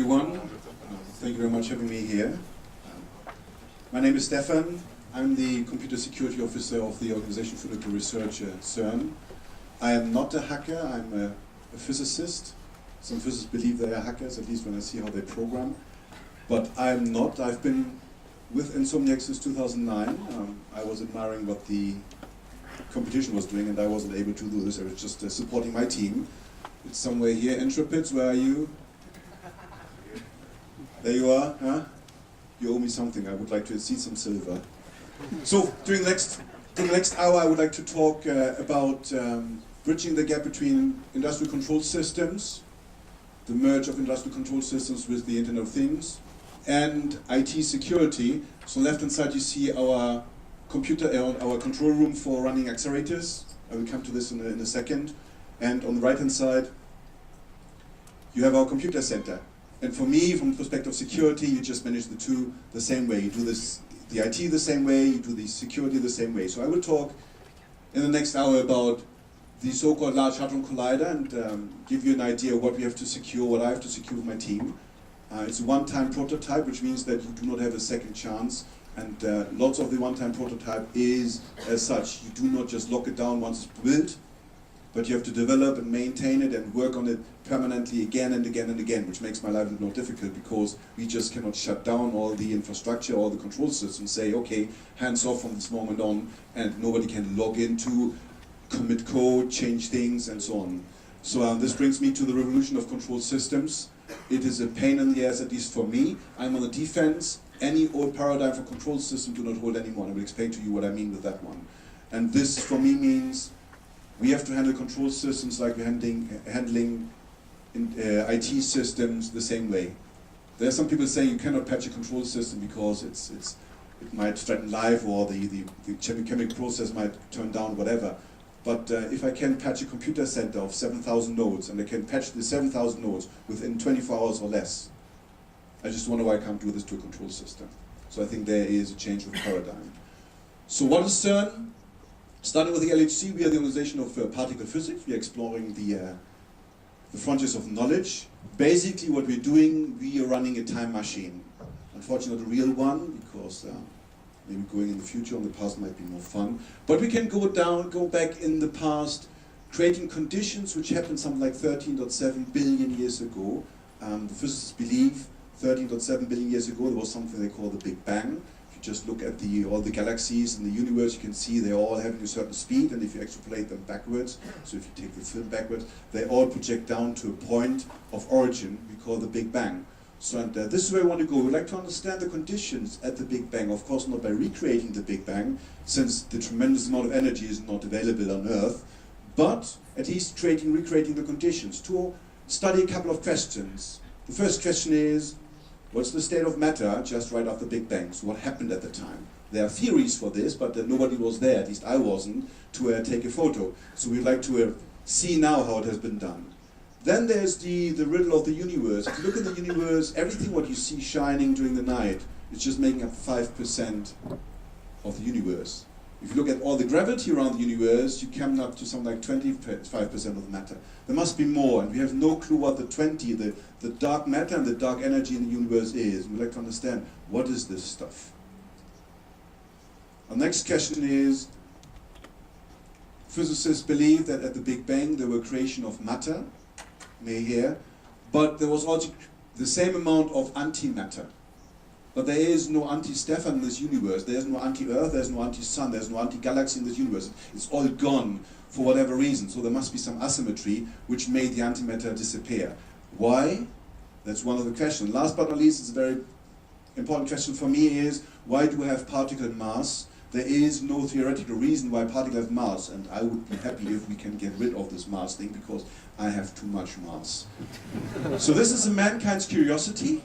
everyone. Thank you very much for having me here. My name is Stefan. I'm the Computer Security Officer of the Organization for Nuclear Research, CERN. I am not a hacker, I'm a physicist. Some physicists believe they are hackers, at least when I see how they program. But I'm not. I've been with Insomni'hack since 2009. I was admiring what the competition was doing, and I wasn't able to do this. I was just supporting my team. It's somewhere here. Intrepids, where are you? There you are, huh? You owe me something. I would like to see some silver. So during the next hour, I would like to talk about bridging the gap between industrial control systems, the merge of industrial control systems with the Internet of Things, and IT security. So on the left-hand side, you see our computer, our control room for running accelerators. I will come to this in a second. And on the right-hand side, you have our computer center. And for me, from the perspective of security, you just manage the two the same way. You do this, the IT the same way, you do the security the same way. So I will talk in the next hour about the so-called Large Hadron Collider and give you an idea of what we have to secure, what I have to secure with my team. It's a one-time prototype, which means that you do not have a second chance. And lots of the one-time prototype is as such. You do not just lock it down once it's built, but you have to develop and maintain it and work on it permanently again and again and again, which makes my life a little more difficult because we just cannot shut down all the infrastructure, all the control systems, say, okay, hands off from this moment on, and nobody can log into, commit code, change things, and so on. So this brings me to the revolution of control systems. It is a pain in the ass, at least for me. I'm on the defense. Any old paradigm for control system do not hold anymore. I will explain to you what I mean with that one. And this, for me, means we have to handle control systems like we're handling IT systems the same way. There are some people saying you cannot patch a control system because it might threaten life, or the chemical process might turn down, whatever. But if I can patch a computer center of 7,000 nodes, and I can patch the 7,000 nodes within 24 hours or less, I just wonder why I can't do this to a control system. So I think there is a change of paradigm. So what is CERN? Starting with the LHC, we are the organization of particle physics. We are exploring the frontiers of knowledge. Basically what we're doing, we are running a time machine. Unfortunately not a real one, because maybe going in the future, in the past might be more fun. But we can go back in the past, creating conditions which happened something like 13.7 billion years ago. The physicists believe 13.7 billion years ago there was something they call the Big Bang. Just look at all the galaxies in the universe, you can see they're all having a certain speed, and if you extrapolate them backwards, so if you take the film backwards, they all project down to a point of origin we call the Big Bang. So this is where we want to go. We'd like to understand the conditions at the Big Bang, of course not by recreating the Big Bang, since the tremendous amount of energy is not available on Earth, but at least recreating the conditions to study a couple of questions. The first question is, what's the state of matter just right after the Big Bang? So what happened at the time? There are theories for this, but nobody was there, at least I wasn't, to take a photo. So we'd like to see now how it has been done. Then there's the riddle of the universe. If you look at the universe, everything what you see shining during the night is just making up 5% of the universe. If you look at all the gravity around the universe, you come up to something like 25% of the matter. There must be more, and we have no clue what the dark matter and the dark energy in the universe is. We'd like to understand, what is this stuff? Our next question is, physicists believe that at the Big Bang there were creation of matter, but there was also the same amount of antimatter. But there is no anti-Stefan in this universe, there is no anti-Earth, there is no anti-Sun, there is no anti-galaxy in this universe. It's all gone for whatever reason, so there must be some asymmetry which made the antimatter disappear. Why? That's one of the questions. Last but not least, it's a very important question for me is, why do we have particle mass? There is no theoretical reason why particles have mass, and I would be happy if we can get rid of this mass thing, because I have too much mass. So this is mankind's curiosity.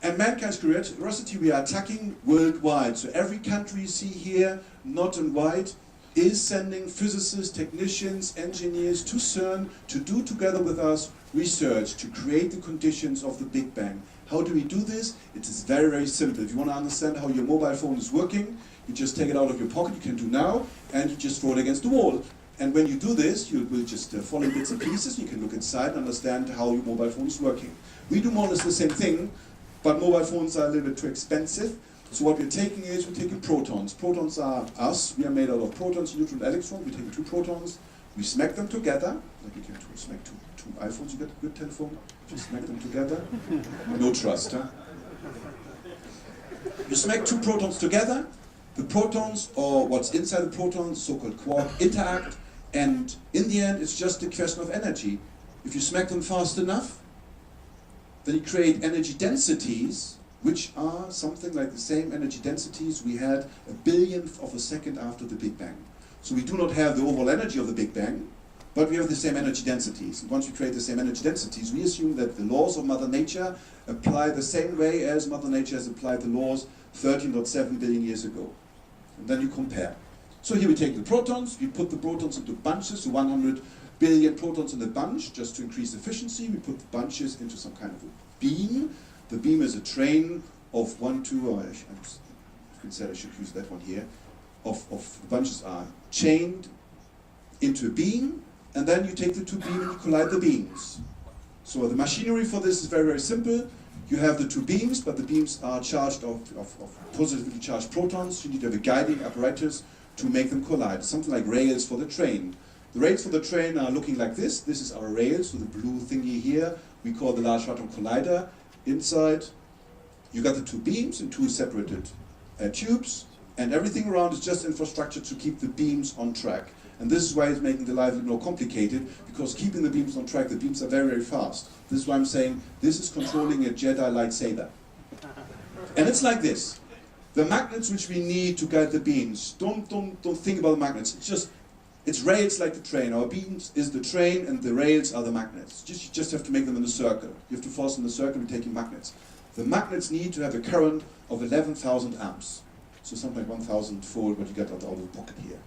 And mankind's curiosity we are attacking worldwide. So every country you see here, not in white, is sending physicists, technicians, engineers to CERN to do together with us research to create the conditions of the Big Bang. How do we do this? It is very, very simple. If you want to understand how your mobile phone is working, you just take it out of your pocket, you can do now, and you just throw it against the wall. And when you do this, you will just fall in bits and pieces. You can look inside and understand how your mobile phone is working. We do more or less the same thing, but mobile phones are a little bit too expensive. So what we're taking is, we're taking protons. Protons are us. We are made out of protons, neutrons, and electrons. We take 2 protons. We smack them together. Like you can smack two iPhones, you get a good telephone. Just smack them together. No trust, huh? You smack 2 protons together. The protons, or what's inside the protons, so-called quark, interact. And in the end, it's just a question of energy. If you smack them fast enough, then you create energy densities, which are something like the same energy densities we had a billionth of a second after the Big Bang. So we do not have the overall energy of the Big Bang, but we have the same energy densities. And once we create the same energy densities, we assume that the laws of Mother Nature apply the same way as Mother Nature has applied the laws 13.7 billion years ago. And then you compare. So here we take the protons, we put the protons into bunches, so 100 billion protons in a bunch, just to increase efficiency. We put the bunches into some kind of a beam. The beam is a train of I said I should use that one here, of bunches are chained into a beam, and then you take the 2 beams and you collide the beams. So the machinery for this is very, very simple. You have the 2 beams, but the beams are charged of positively charged protons. You need to have a guiding apparatus to make them collide, something like rails for the train. The rails for the train are looking like this. This is our rail, so the blue thingy here, we call the Large Hadron Collider. Inside, you got the 2 beams in 2 separated tubes, and everything around is just infrastructure to keep the beams on track. And this is why it's making the life a little more complicated, because keeping the beams on track, the beams are very, very fast. This is why I'm saying this is controlling a Jedi lightsaber. And it's like this. The magnets which we need to guide the beams, don't think about the magnets. It's rails like the train. Our beams is the train and the rails are the magnets. You just have to make them in a circle. You have to force in the circle and taking magnets. The magnets need to have a current of 11,000 amps. So something like 1,000-fold what you get out of the pocket here.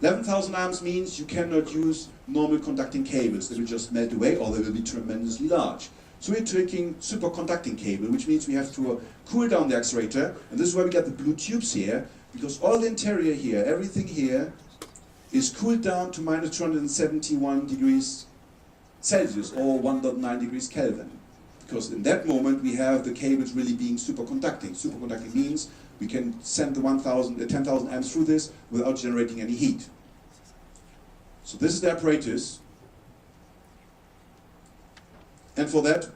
11,000 amps means you cannot use normal conducting cables. They will just melt away or they will be tremendously large. So we're taking superconducting cable, which means we have to cool down the accelerator. And this is why we got the blue tubes here, because all the interior here, everything here, is cooled down to minus 271 degrees Celsius or 1.9 degrees Kelvin. Because in that moment we have the cables really being superconducting. Superconducting means we can send the 10,000 amps through this without generating any heat. So this is the apparatus. And for that,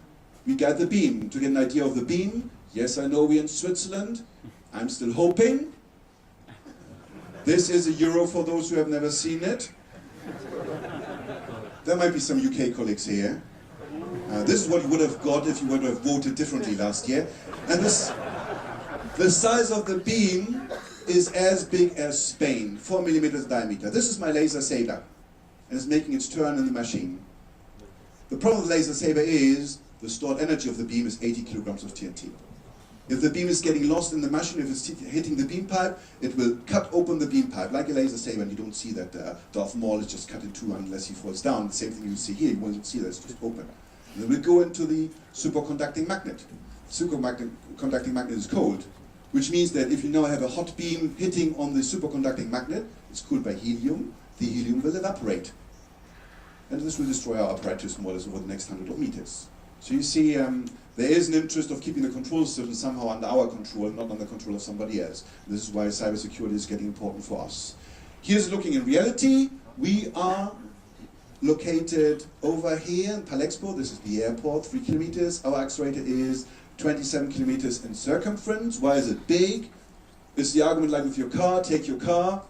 we got the beam. To get an idea of the beam, yes, I know we're in Switzerland. I'm still hoping. This is a euro for those who have never seen it. There might be some UK colleagues here. This is what you would have got if you would have voted differently last year. And the size of the beam is as big as Spain, 4 millimeters diameter. This is my laser saber, and it's making its turn in the machine. The problem with the laser saber is the stored energy of the beam is 80 kilograms of TNT. If the beam is getting lost in the machine, if it's hitting the beam pipe, it will cut open the beam pipe, like a laser saber, and you don't see that Darth Maul is just cut in 2 unless he falls down. The same thing you see here, you won't see that, it's just open. And then we go into the superconducting magnet. Superconducting magnet is cold, which means that if you now have a hot beam hitting on the superconducting magnet, it's cooled by helium, the helium will evaporate. And this will destroy our apparatus more or less over the next 100 meters. So you see, there is an interest of keeping the control system somehow under our control, not under control of somebody else. This is why cybersecurity is getting important for us. Here's looking in reality. We are located over here in Palexpo. This is the airport, 3 kilometers. Our accelerator is 27 kilometers in circumference. Why is it big? It's the argument like with your car. Take your car,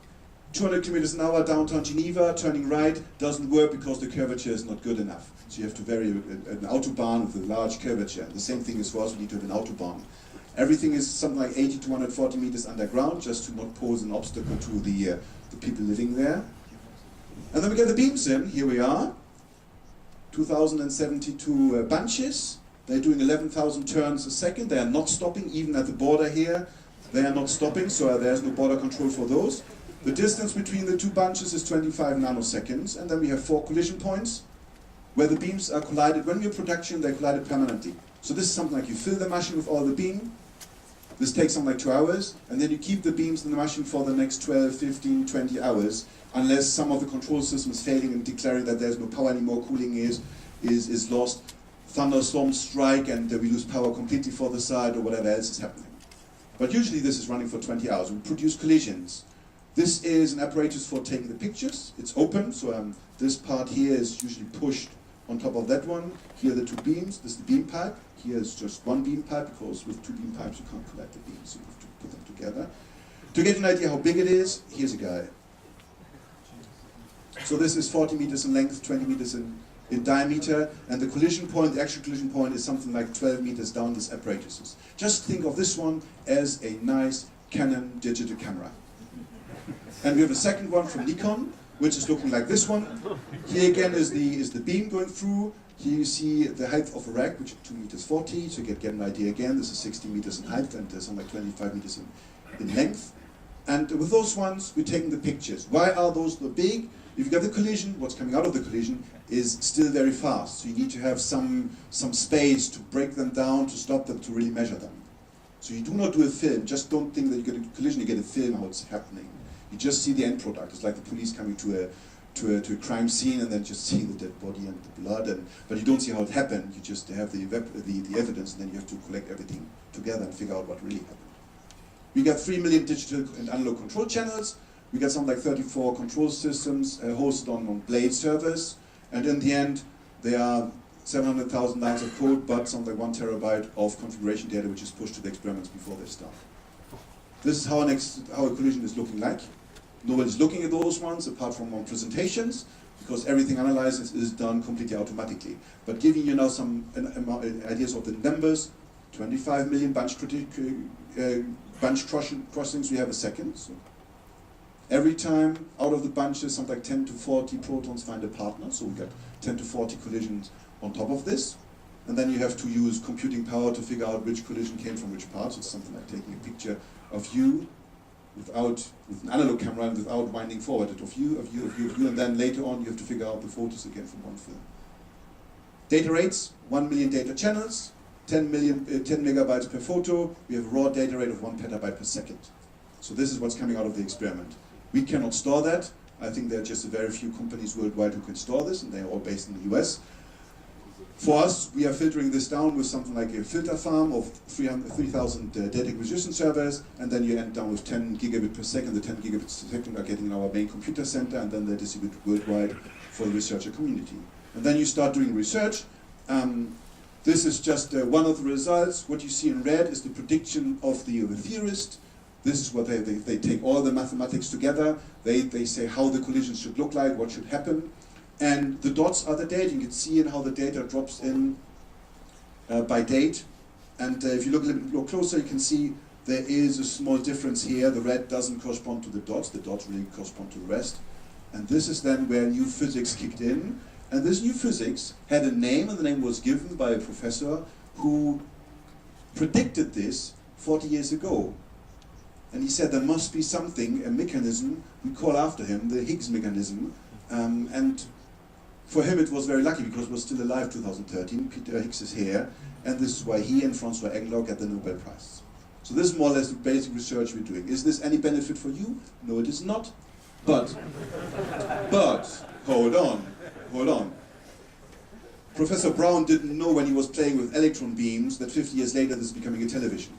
200 kilometers an hour downtown Geneva, turning right, doesn't work because the curvature is not good enough. So you have to vary an autobahn with a large curvature. The same thing is for us, we need to have an autobahn. Everything is something like 80 to 140 meters underground, just to not pose an obstacle to the people living there. And then we get the beams in. Here we are, 2,072 bunches. They're doing 11,000 turns a second. They are not stopping, even at the border here. They are not stopping, so there's no border control for those. The distance between the 2 bunches is 25 nanoseconds, and then we have 4 collision points where the beams are collided. When we're in production, they're collided permanently. So this is something like you fill the machine with all the This takes something like 2 hours, and then you keep the beams in the machine for the next 12, 15, 20 hours, unless some of the control system is failing and declaring that there's no power anymore, cooling is lost, thunderstorms strike and we lose power completely for the site, or whatever else is happening. But usually this is running for 20 hours. We produce collisions. This is an apparatus for taking the pictures. It's open, so this part here is usually pushed on top of that one. Here are the two beams. This is the beam pipe. Here is just one beam pipe, because with two beam pipes you can't collect the beams, so you have to put them together. To get an idea how big it is, here's a guy. So this is 40 meters in length, 20 meters in diameter, and the collision point, the actual collision point, is something like 12 meters down this apparatus. Just think of this one as a nice Canon digital camera. And we have a second one from Nikon, which is looking like this one. Here again is the beam going through. Here you see the height of a rack, which is 2 meters 40, so you get an idea again. This is 60 meters in height and something like 25 meters in length. And with those ones, we're taking the pictures. Why are those so big? If you get the collision, what's coming out of the collision is still very fast. So you need to have some space to break them down, to stop them, to really measure them. So you do not do a film. Just don't think that you get a collision, you get a film how it's happening. You just see the end product. It's like the police coming to a crime scene and then just see the dead body and the blood. But you don't see how it happened. You just have the evidence, and then you have to collect everything together and figure out what really happened. We got 3 million digital and analog control channels. We got something like 34 control systems hosted on blade servers. And in the end, there are 700,000 lines of code, but something like 1 terabyte of configuration data, which is pushed to the experiments before they start. This is how a collision is looking like. Nobody's looking at those ones apart from on presentations, because everything analyzed is done completely automatically. But giving you now some ideas of the numbers, 25 million bunch crossings we have a second. So every time out of the bunches, something like 10 to 40 protons find a partner. So we got 10 to 40 collisions on top of this. And then you have to use computing power to figure out which collision came from which part. So it's something like taking a picture of you with an analog camera and without winding forward it of you, and then later on you have to figure out the photos again from one film. Data rates, 1 million data channels, 10 megabytes per photo. We have a raw data rate of 1 petabyte per second. So this is what's coming out of the experiment. We cannot store that. I think there are just a very few companies worldwide who can store this, and they are all based in the US. For us, we are filtering this down with something like a filter farm of 3,000 data acquisition servers, and then you end down with 10 gigabit per second. The 10 gigabits per second are getting in our main computer center, and then they're distributed worldwide for the researcher community. And then you start doing research. This is just one of the results. What you see in red is the prediction of the theorist. This is what they take all the mathematics together. They say how the collisions should look like, what should happen. And the dots are the data. You can see in how the data drops in by date. And if you look a little bit more closer, you can see there is a small difference here. The red doesn't correspond to the dots really correspond to the rest. And this is then where new physics kicked in. And this new physics had a name, and the name was given by a professor who predicted this 40 years ago. And he said there must be something, a mechanism, we call after him, the Higgs mechanism. And for him it was very lucky, because he was still alive 2013. Peter Higgs is here, and this is why he and Francois Englert get the Nobel Prize. So this is more or less the basic research we're doing. Is this any benefit for you? No, it is not. But, hold on. Professor Brown didn't know when he was playing with electron beams that 50 years later this is becoming a television.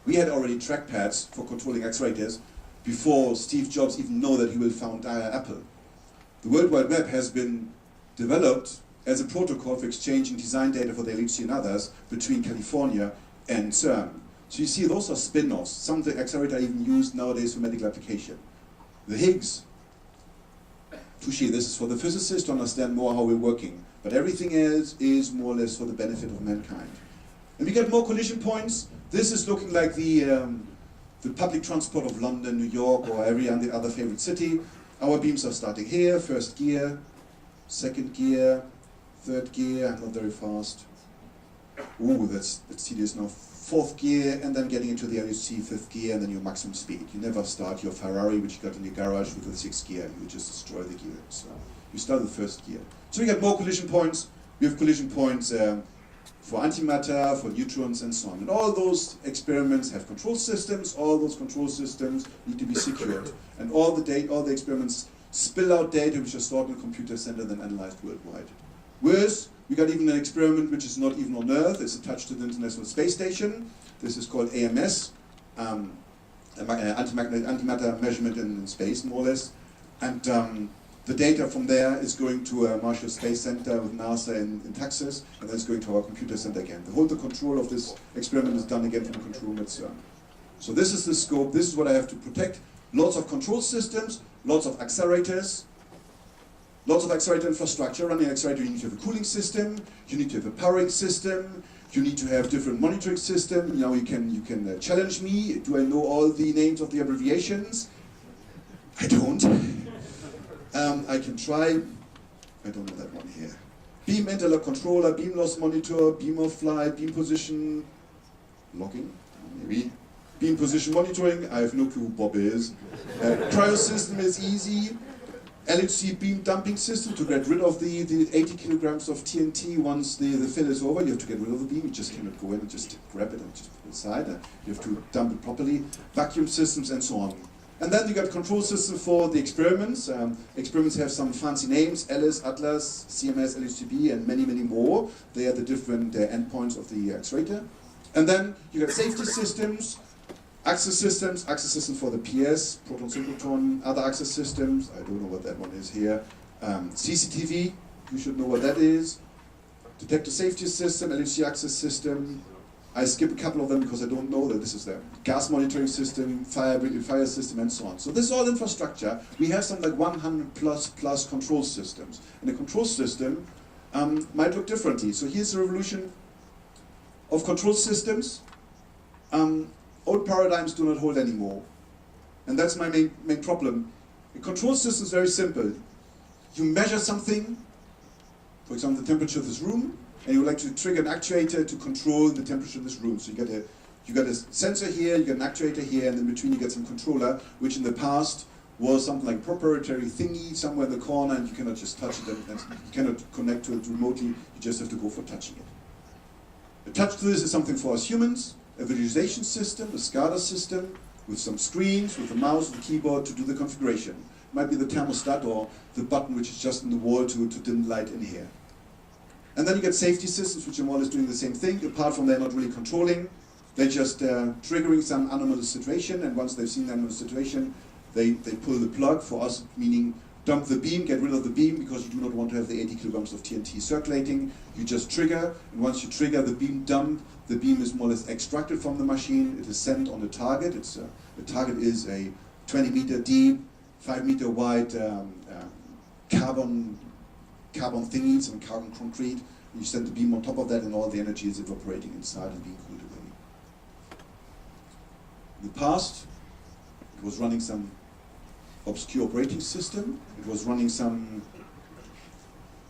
We had already trackpads for controlling accelerators before Steve Jobs even knew that he will found Apple. The World Wide Web has been developed as a protocol for exchanging design data for the LHC and others between California and CERN. So you see, those are spin-offs. Some of the accelerators are even used nowadays for medical application. The Higgs, touché, this is for the physicists to understand more how we're working. But everything else is more or less for the benefit of mankind. And we get more collision points. This is looking like the public transport of London, New York, or every other favorite city. Our beams are starting here, first gear, second gear, third gear, not very fast. Ooh, that's tedious now. Fourth gear, and then getting into the LHC, fifth gear, and then your maximum speed. You never start your Ferrari, which you got in your garage, with the sixth gear. You just destroy the gear. So you start the first gear. So we get more collision points. We have collision points for antimatter, for neutrons, and so on. And all those experiments have control systems. All those control systems need to be secured. And all the experiments spill out data which are stored in a computer center, then analyzed worldwide. Worse, we got even an experiment which is not even on Earth. It's attached to the International Space Station. This is called AMS, antimatter measurement in space, more or less. And the data from there is going to a Marshall Space Center with NASA in Texas, and then it's going to our computer center again. The control of this experiment is done again from the control room at CERN. So this is the scope, this is what I have to protect. Lots of control systems, lots of accelerators, lots of accelerator infrastructure. Running an accelerator, you need to have a cooling system, you need to have a powering system, you need to have different monitoring systems. Now you can challenge me. Do I know all the names of the abbreviations? I don't. I can try. I don't know that one here. Beam interlock controller, beam loss monitor, beam of flight, beam position logging, maybe. Beam position monitoring, I have no clue who Bob is. Cryo system is easy. LHC beam dumping system to get rid of the 80 kilograms of TNT once the fill is over. You have to get rid of the beam. You just cannot go in and just grab it and just put it aside. You have to dump it properly. Vacuum systems and so on. And then you got control system for the experiments. Experiments have some fancy names: Alice, Atlas, CMS, LHCb, and many, many more. They are the different endpoints of the accelerator. And then you got safety systems, access systems for the PS, proton synchrotron, other access systems. I don't know what that one is here. CCTV, you should know what that is. Detector safety system, LHC access system. I skip a couple of them because I don't know that this is the gas monitoring system, fire system, and so on. So this is all infrastructure. We have something like 100 plus control systems. And a control system might look differently. So here's the revolution of control systems. Old paradigms do not hold anymore. And that's my main problem. A control system is very simple. You measure something, for example, the temperature of this room, and you would like to trigger an actuator to control the temperature of this room. So you got a sensor here, you got an actuator here, and in between you get some controller, which in the past was something like a proprietary thingy somewhere in the corner, and you cannot just touch it, and you cannot connect to it remotely, you just have to go for touching it. A touch to this is something for us humans, a visualization system, a SCADA system, with some screens, with a mouse, with a keyboard to do the configuration. It might be the thermostat or the button which is just in the wall to dim light in here. And then you get safety systems which are more or less doing the same thing, apart from they're not really controlling. They're just triggering some anomalous situation, and once they've seen the anomalous situation, they pull the plug, for us meaning dump the beam, get rid of the beam, because you do not want to have the 80 kilograms of TNT circulating. You just trigger, and once you trigger the beam dump, the beam is more or less extracted from the machine. It is sent on the target. The target is a 20 meter deep, 5 meter wide carbon thingy, some carbon concrete. You send the beam on top of that, and all the energy is evaporating inside and being cooled away. In the past, it was running some obscure operating system. It was running some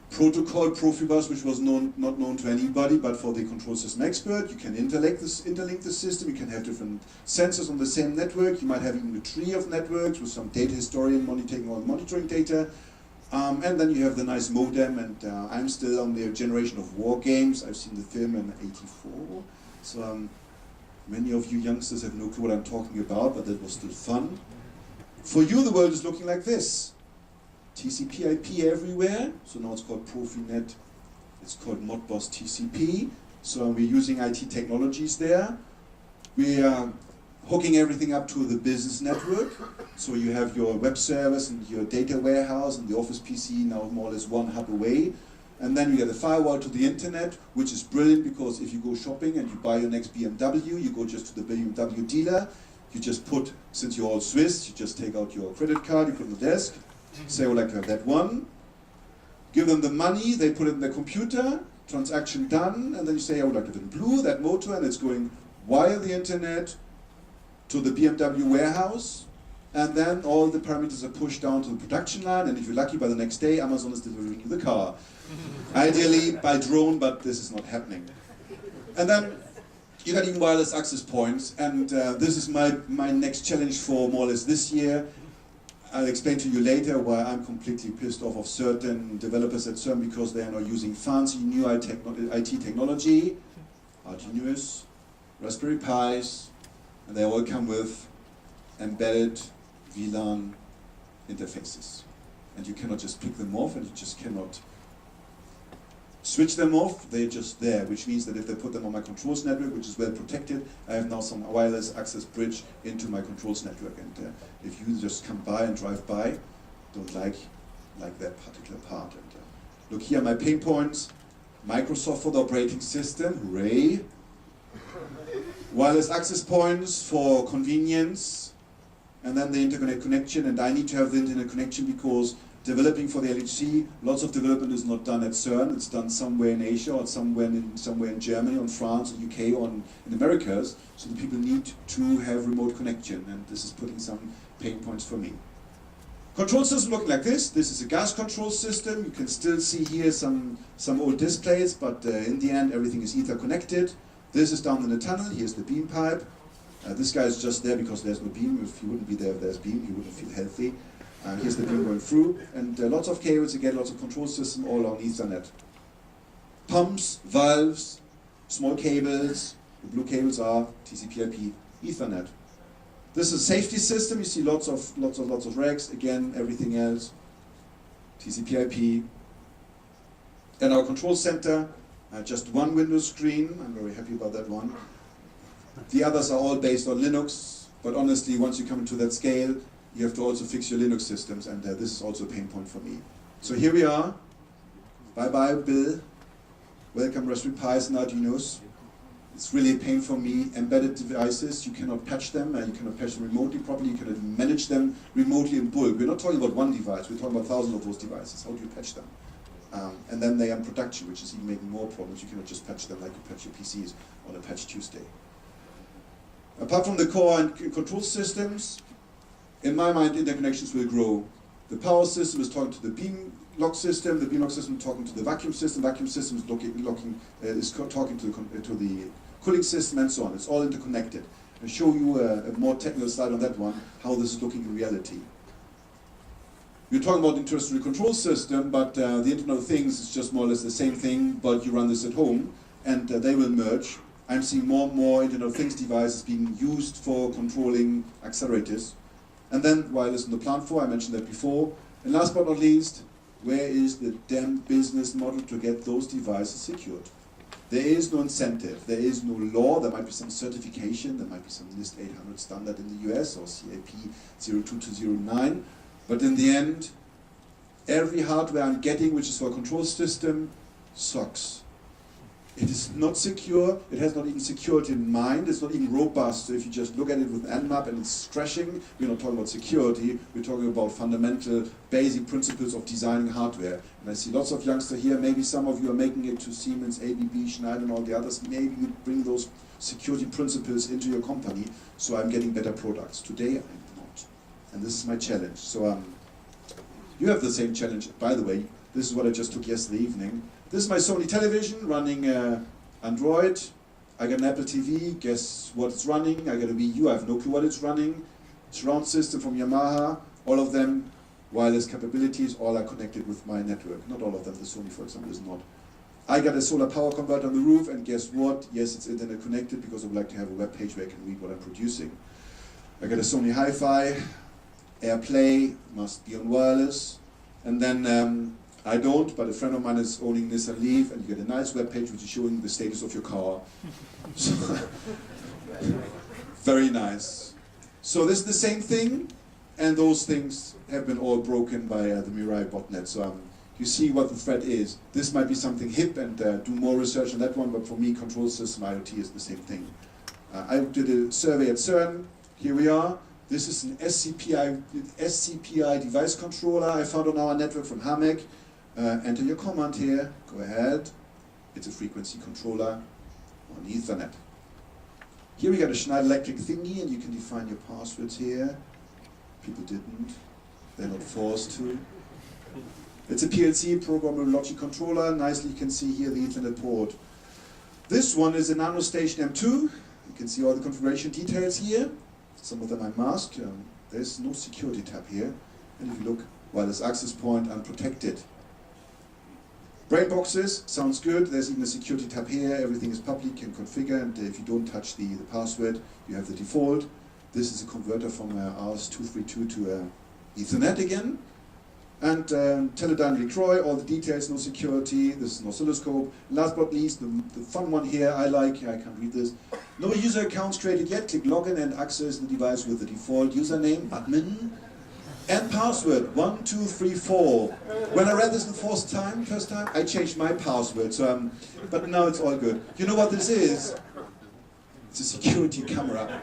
protocol, Profibus, which was not known to anybody, but for the control system expert. You can interlink the system. You can have different sensors on the same network. You might have even a tree of networks with some data historian monitoring all the monitoring data. And then you have the nice modem, and I'm still on the generation of war games. I've seen the film in '84, so many of you youngsters have no clue what I'm talking about, but that was still fun. For you, the world is looking like this. TCP IP everywhere, so now it's called Profinet, it's called Modbus TCP, so we're using IT technologies there. We are hooking everything up to the business network, so you have your web service and your data warehouse and the office PC now more or less one hub away, and then you get a firewall to the internet, which is brilliant, because if you go shopping and you buy your next BMW, you go just to the BMW dealer, you just put, since you're all Swiss, you just take out your credit card, you put it on the desk, say I would like to have that one, give them the money, they put it in their computer, transaction done, and then you say I would like to have it in blue, that motor, and it's going via the internet to the BMW warehouse, and then all the parameters are pushed down to the production line, and if you're lucky, by the next day Amazon is delivering you the car. Ideally by drone, but this is not happening. And then you got even wireless access points, and this is my next challenge for more or less this year. I'll explain to you later why I'm completely pissed off of certain developers at CERN because they are not using fancy new IT technology, Arduinos, Raspberry Pis, and they all come with embedded VLAN interfaces. And you cannot just pick them off, and you just cannot switch them off. They're just there, which means that if they put them on my controls network, which is well protected, I have now some wireless access bridge into my controls network. And if you just come by and drive by, don't like that particular part. And look here, my pain points. Microsoft for the operating system, hooray. Wireless access points for convenience. And then the internet connection, and I need to have the internet connection because developing for the LHC, lots of development is not done at CERN, it's done somewhere in Asia or somewhere in Germany, or France, or UK, or in Americas, so the people need to have remote connection, and this is putting some pain points for me. Control system looking like this. This is a gas control system. You can still see here some old displays, but in the end everything is ether connected. This is down in the tunnel, here's the beam pipe. This guy is just there because there's no beam. If he wouldn't be there if there's beam, he wouldn't feel healthy. Here's the beam going through, and lots of cables, again, lots of control system all on Ethernet. Pumps, valves, small cables. The blue cables are TCP/IP, Ethernet. This is a safety system. You see lots of racks. Again, everything else TCP/IP. And our control center, just one Windows screen. I'm very happy about that one. The others are all based on Linux, but honestly, once you come into that scale, you have to also fix your Linux systems, and this is also a pain point for me. So here we are. Bye-bye, Bill. Welcome, Raspberry Pis and Arduinos. It's really a pain for me. Embedded devices, you cannot patch them, you cannot patch them remotely properly, you cannot manage them remotely in bulk. We're not talking about one device, we're talking about thousands of those devices. How do you patch them? And then they are in production, which is even making more problems. You cannot just patch them like you patch your PCs on a Patch Tuesday. Apart from the core and control systems, in my mind, interconnections will grow. The power system is talking to the beam lock system is talking to the vacuum system is talking to the cooling system, and so on. It's all interconnected. I'll show you a more technical slide on that one, how this is looking in reality. We're talking about the terrestrial control system, but the Internet of Things is just more or less the same thing, but you run this at home, and they will merge. I'm seeing more and more Internet of Things devices being used for controlling accelerators. And then wireless on the plant floor, I mentioned that before. And last but not least, where is the damn business model to get those devices secured? There is no incentive, there is no law, there might be some certification, there might be some NIST 800 standard in the US or CAP 02209, but in the end, every hardware I'm getting, which is for a control system, sucks. It is not secure, it has not even security in mind, it's not even robust. So if you just look at it with Nmap and it's crashing, we're not talking about security, we're talking about fundamental, basic principles of designing hardware. And I see lots of youngsters here, maybe some of you are making it to Siemens, ABB, Schneider and all the others, maybe you bring those security principles into your company, so I'm getting better products. Today I'm not. And this is my challenge. So you have the same challenge, by the way. This is what I just took yesterday evening. This is my Sony television running Android. I got an Apple TV, guess what it's running? I got a Wii U, I have no clue what it's running. Surround system from Yamaha, all of them wireless capabilities, all are connected with my network. Not all of them, the Sony for example is not. I got a solar power converter on the roof, and guess what? Yes, it's internet connected because I would like to have a web page where I can read what I'm producing. I got a Sony Hi-Fi, AirPlay, must be on wireless, and then I don't, but a friend of mine is owning Nissan Leaf, and you get a nice web page which is showing the status of your car. So, very nice. So this is the same thing, and those things have been all broken by the Mirai botnet. So you see what the threat is. This might be something hip, and do more research on that one, but for me, control system IoT is the same thing. I did a survey at CERN. Here we are. This is an SCPI device controller I found on our network from Hamek. Enter your command here, go ahead. It's a frequency controller on Ethernet. Here we got a Schneider Electric thingy, and you can define your passwords here. People didn't, they're not forced to. It's a PLC, programmable logic controller. Nicely you can see here the Ethernet port. This one is a NanoStation M2. You can see all the configuration details here. Some of them I masked. There's no security tab here. And if you look, wireless access point, unprotected. Brain boxes, sounds good. There's even a security tab here. Everything is public, you can configure, and if you don't touch the password, you have the default. This is a converter from RS-232 to Ethernet again. And Teledyne LaCroix, all the details, no security. This is an oscilloscope. Last but not least, the fun one here, I can't read this. No user accounts created yet. Click login and access the device with the default username, admin, and password, 1234. When I read this the first time, I changed my password, so but now it's all good. You know what this is? It's a security camera.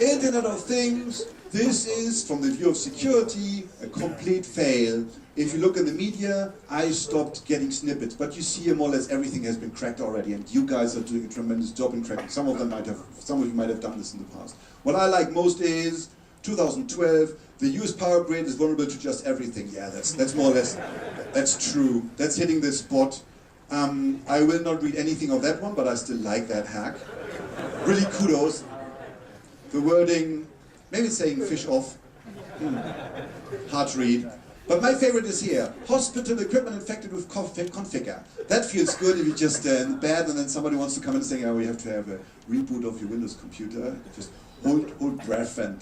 Internet of Things, this is, from the view of security, a complete fail. If you look in the media, I stopped getting snippets, but you see more or less everything has been cracked already, and you guys are doing a tremendous job in cracking. Some of you might have done this in the past. What I like most is 2012, the US power grid is vulnerable to just everything. Yeah, that's more or less, that's true. That's hitting the spot. I will not read anything of that one, but I still like that hack. Really kudos. The wording, maybe it's saying fish off. Hard to read. But my favorite is here. Hospital equipment infected with configure. That feels good if you're just in bed and then somebody wants to come in and say, oh, we have to have a reboot of your Windows computer. Just hold breath and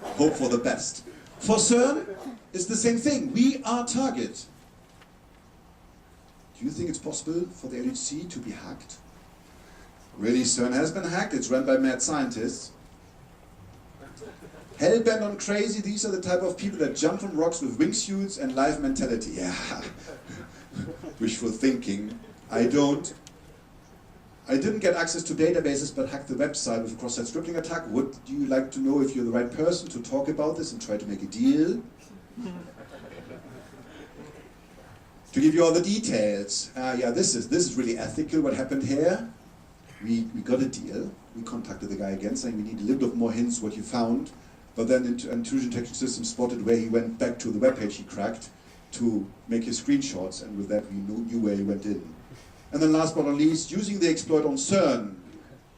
hope for the best. For CERN, it's the same thing. We are target. Do you think it's possible for the LHC to be hacked? Really, CERN has been hacked. It's run by mad scientists. Hellbent on crazy, these are the type of people that jump from rocks with wingsuits and live mentality. Yeah, wishful thinking. I didn't get access to databases, but hacked the website with a cross-site scripting attack. Would you like to know if you're the right person to talk about this and try to make a deal? To give you all the details, yeah, this is really ethical. What happened here? We got a deal. We contacted the guy again, saying we need a little bit more hints what you found. But then the intrusion detection system spotted where he went back to the webpage he cracked to make his screenshots, and with that we knew where he went in. And then last but not least, using the exploit on CERN,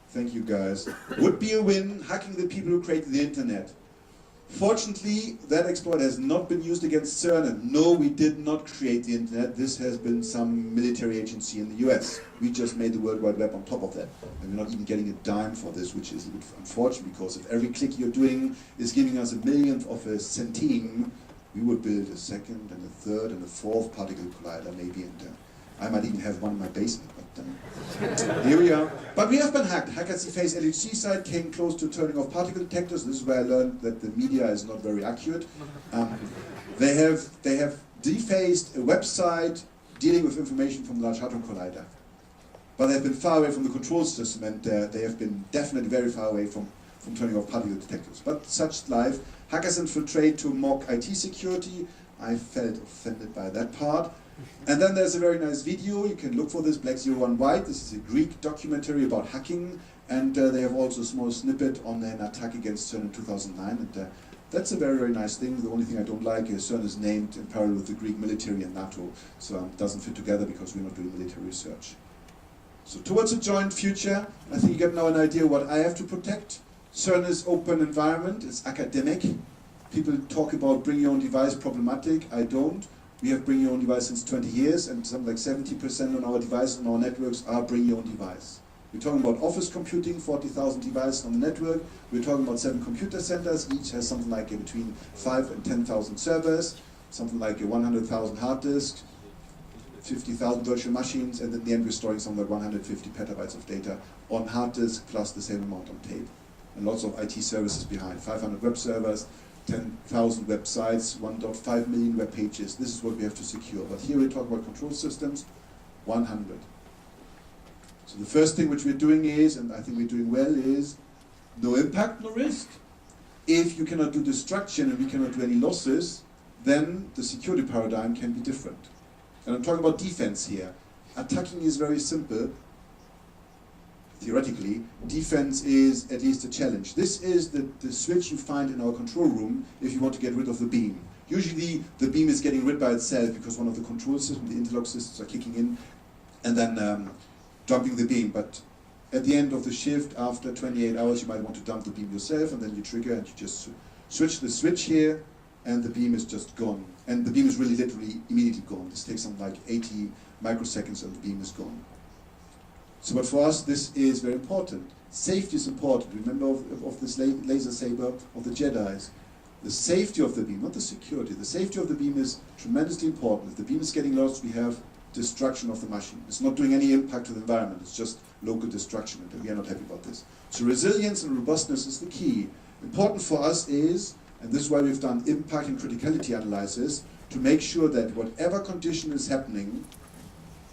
thank you guys, would be a win, hacking the people who created the internet. Fortunately, that exploit has not been used against CERN, and no, we did not create the internet. This has been some military agency in the US. We just made the World Wide Web on top of that. And we're not even getting a dime for this, which is a bit unfortunate, because if every click you're doing is giving us a millionth of a centime, we would build a second and a third and a fourth particle collider maybe, and I might even have one in my basement, but here we are. But we have been hacked. Hackers Face LHC site came close to turning off particle detectors. This is where I learned that the media is not very accurate. They have defaced a website dealing with information from the Large Hadron Collider. But they have been far away from the control system, and they have been definitely very far away from turning off particle detectors. But such life. Hackers infiltrate to mock IT security. I felt offended by that part. And then there's a very nice video, you can look for this, Black 01 White. This is a Greek documentary about hacking, and they have also a small snippet on an attack against CERN in 2009, and that's a very, very nice thing. The only thing I don't like is CERN is named in parallel with the Greek military and NATO, so it doesn't fit together because we're not doing military research. So towards a joint future, I think you get now an idea what I have to protect. CERN is open environment, it's academic. People talk about bring your own device problematic, I don't. We have bring your own device since 20 years, and something like 70% on our devices, on our networks, are bring your own device. We're talking about office computing, 40,000 devices on the network. We're talking about 7 computer centers, each has something like between 5 and 10,000 servers, something like 100,000 hard disks, 50,000 virtual machines, and in the end we're storing something like 150 petabytes of data on hard disk, plus the same amount on tape. And lots of IT services behind, 500 web servers, 10,000 websites, 1.5 million web pages. This is what we have to secure. But here we talk about control systems, 100. So the first thing which we're doing is, and I think we're doing well, is no impact, no risk. If you cannot do destruction and we cannot do any losses, then the security paradigm can be different. And I'm talking about defense here. Attacking is very simple. Theoretically, defense is at least a challenge. This is the switch you find in our control room if you want to get rid of the beam. Usually the beam is getting rid by itself because one of the control systems, the interlock systems, are kicking in and then dumping the beam. But at the end of the shift, after 28 hours, you might want to dump the beam yourself, and then you trigger and you just switch the switch here, and the beam is just gone. And the beam is really literally immediately gone. This takes something like 80 microseconds and the beam is gone. So but for us, this is very important. Safety is important. Remember of this laser saber of the Jedis. The safety of the beam, not the security. The safety of the beam is tremendously important. If the beam is getting lost, we have destruction of the machine. It's not doing any impact to the environment. It's just local destruction, and we are not happy about this. So resilience and robustness is the key. Important for us is, and this is why we've done impact and criticality analysis, to make sure that whatever condition is happening,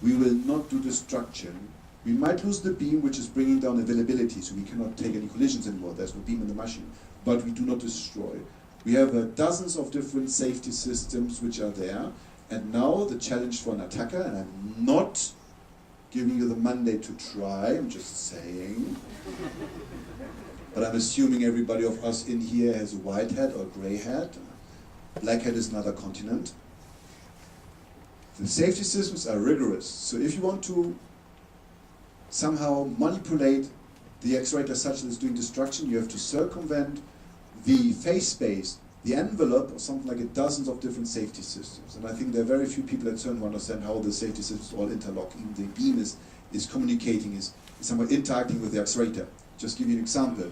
we will not do destruction. We might lose the beam, which is bringing down availability, so we cannot take any collisions anymore. There's no beam in the machine, but we do not destroy. We have dozens of different safety systems which are there, and now the challenge for an attacker, and I'm not giving you the mandate to try, I'm just saying, but I'm assuming everybody of us in here has a white hat or gray hat. Black hat is another continent. The safety systems are rigorous, so if you want to somehow manipulate the accelerator such that it's doing destruction, you have to circumvent the phase space, the envelope of something like dozens of different safety systems. And I think there are very few people at CERN who understand how the safety systems all interlock. Even the beam is communicating, is somehow interacting with the accelerator. Just give you an example.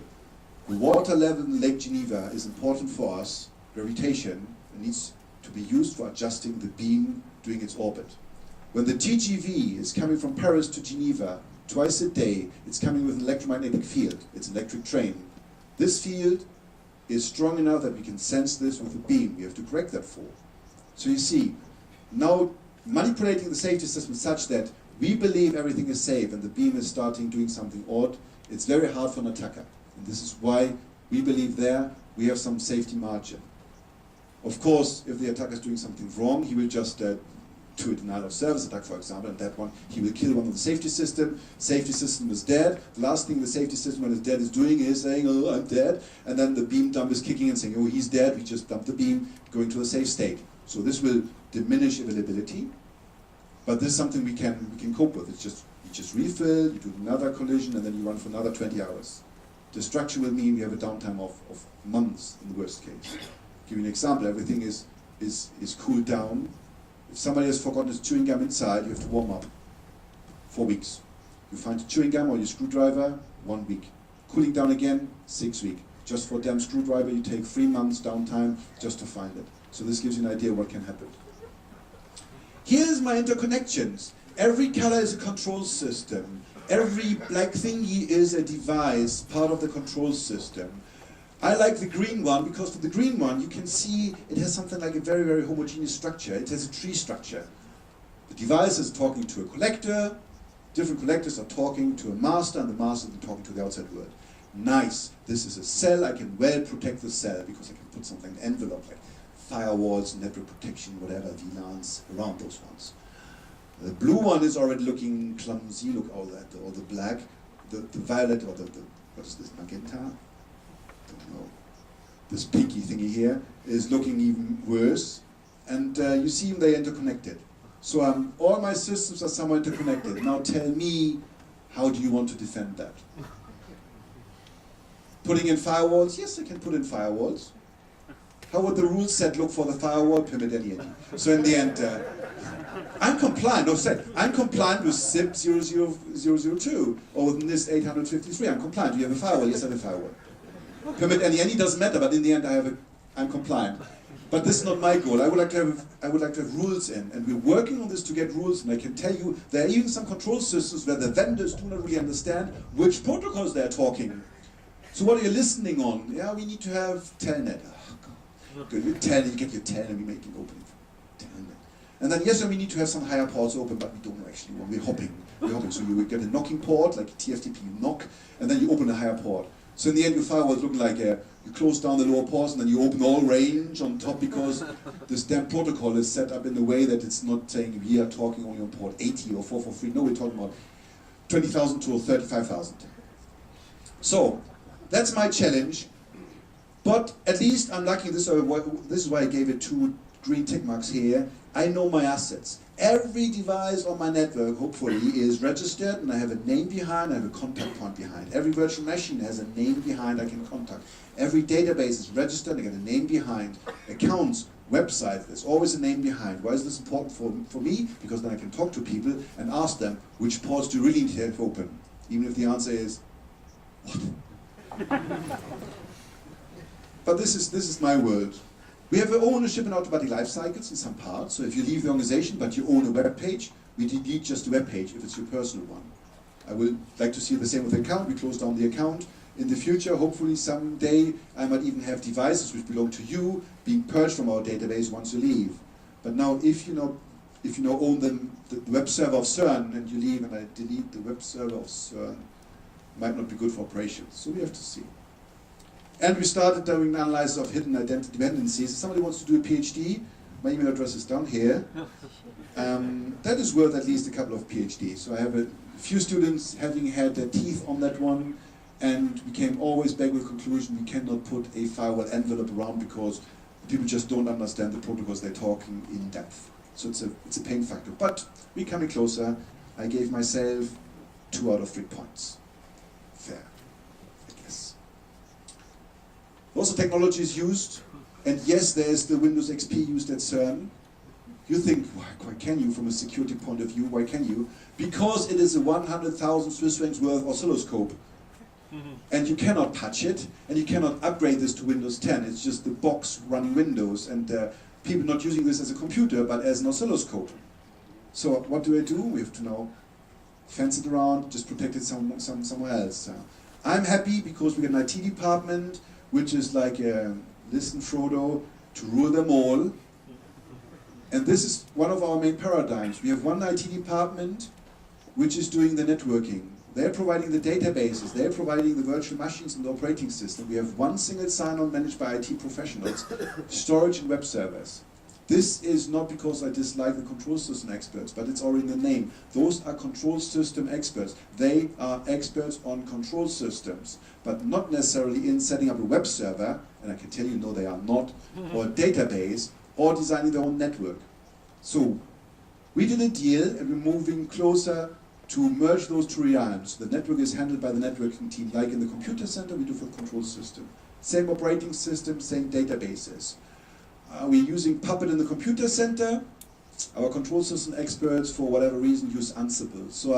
The water level in Lake Geneva is important for us. Gravitation needs to be used for adjusting the beam during its orbit. When the TGV is coming from Paris to Geneva twice a day, it's coming with an electromagnetic field. It's an electric train. This field is strong enough that we can sense this with a beam. We have to correct that for. So you see, now manipulating the safety system such that we believe everything is safe and the beam is starting doing something odd, it's very hard for an attacker. And this is why we believe there we have some safety margin. Of course, if the attacker is doing something wrong, he will just to a denial of service attack, for example, and that one, he will kill one of the safety system. Safety system is dead. The last thing the safety system when it's dead is doing is saying, oh, I'm dead. And then the beam dump is kicking and saying, oh, he's dead. We just dumped the beam, going to a safe state. So this will diminish availability, but this is something we can cope with. It's just, you just refill, you do another collision, and then you run for another 20 hours. Destruction will mean we have a downtime of months in the worst case. Give you an example, everything is cooled down. If somebody has forgotten his chewing gum inside, you have to warm up 4 weeks. You find the chewing gum or your screwdriver, 1 week. Cooling down again, 6 weeks. Just for a damn screwdriver, you take 3 months downtime just to find it. So this gives you an idea what can happen. Here's my interconnections. Every color is a control system. Every black thingy is a device, part of the control system. I like the green one because for the green one you can see it has something like a very, very homogeneous structure. It has a tree structure. The device is talking to a collector, different collectors are talking to a master, and the master is talking to the outside world. Nice. This is a cell. I can well protect the cell because I can put something in an envelope like firewalls, network protection, whatever, VLANs around those ones. The blue one is already looking clumsy. Look all that, all the black, the violet, or the what is this, magenta? Don't know. This pinky thingy here is looking even worse, and you see they're interconnected. So all my systems are somewhat interconnected. Now tell me, how do you want to defend that? Putting in firewalls? Yes, I can put in firewalls. How would the rule set look for the firewall? Permit any. So in the end, I'm compliant. No, said I'm compliant with SIP 00002 or with NIST 853. I'm compliant. Do you have a firewall? Yes, I have a firewall. Permit any doesn't matter, but in the end, I'm compliant. But this is not my goal. I would like to have rules in, and we're working on this to get rules. And I can tell you, there are even some control systems where the vendors do not really understand which protocols they're talking. So what are you listening on? Yeah, we need to have telnet. Oh, God. Good, you get your telnet, we make an opening for telnet. And then yes, we need to have some higher ports open, but we don't know actually. We're hopping. So you will get a knocking port, like TFTP, you knock, and then you open a higher port. So in the end, your firewall is looking like you close down the lower ports and then you open all range on top because this damn protocol is set up in a way that it's not saying we are talking only on port 80 or 443. No, we're talking about 20,000 to 35,000. So that's my challenge. But at least I'm lucky. This is why I gave it 2 green tick marks here, I know my assets. Every device on my network, hopefully, is registered, and I have a name behind, I have a contact point behind. Every virtual machine has a name behind I can contact. Every database is registered, I get a name behind. Accounts, websites, there's always a name behind. Why is this important for me? Because then I can talk to people and ask them, which ports do you really need to have open? Even if the answer is, what? But this is my world. We have ownership in automatic life cycles in some parts. So if you leave the organization but you own a web page, we delete just the web page if it's your personal one. I would like to see the same with the account. We close down the account. In the future, hopefully someday, I might even have devices which belong to you being purged from our database once you leave. But now, if you own the web server of CERN and you leave and I delete the web server of CERN, might not be good for operations. So we have to see. And we started doing an analysis of hidden identity dependencies. If somebody wants to do a PhD, my email address is down here. That is worth at least a couple of PhDs. So I have a few students having had their teeth on that one, and we came always back with the conclusion we cannot put a firewall envelope around because people just don't understand the protocols they're talking in depth. So it's a pain factor. But we're coming closer. I gave myself 2 out of 3 points. Fair, I guess. Also technology is used, and yes, there's the Windows XP used at CERN. You think, why can you, from a security point of view, why can you? Because it is a 100,000 Swiss francs worth oscilloscope. And you cannot patch it, and you cannot upgrade this to Windows 10. It's just the box running Windows, and people not using this as a computer, but as an oscilloscope. So what do? We have to now fence it around, just protect it somewhere else. I'm happy because we got an IT department, which is like, listen Frodo, to rule them all. And this is one of our main paradigms. We have one IT department which is doing the networking. They're providing the databases, they're providing the virtual machines and the operating system. We have one single sign-on managed by IT professionals, storage and web servers. This is not because I dislike the control system experts, but it's already in the name. Those are control system experts. They are experts on control systems, but not necessarily in setting up a web server, and I can tell you, no, they are not, or a database, or designing their own network. So, we did a deal, and we're moving closer to merge those 2 realms. The network is handled by the networking team, like in the computer center we do for the control system. Same operating system, same databases. We're using Puppet in the computer center. Our control system experts, for whatever reason, use Ansible. So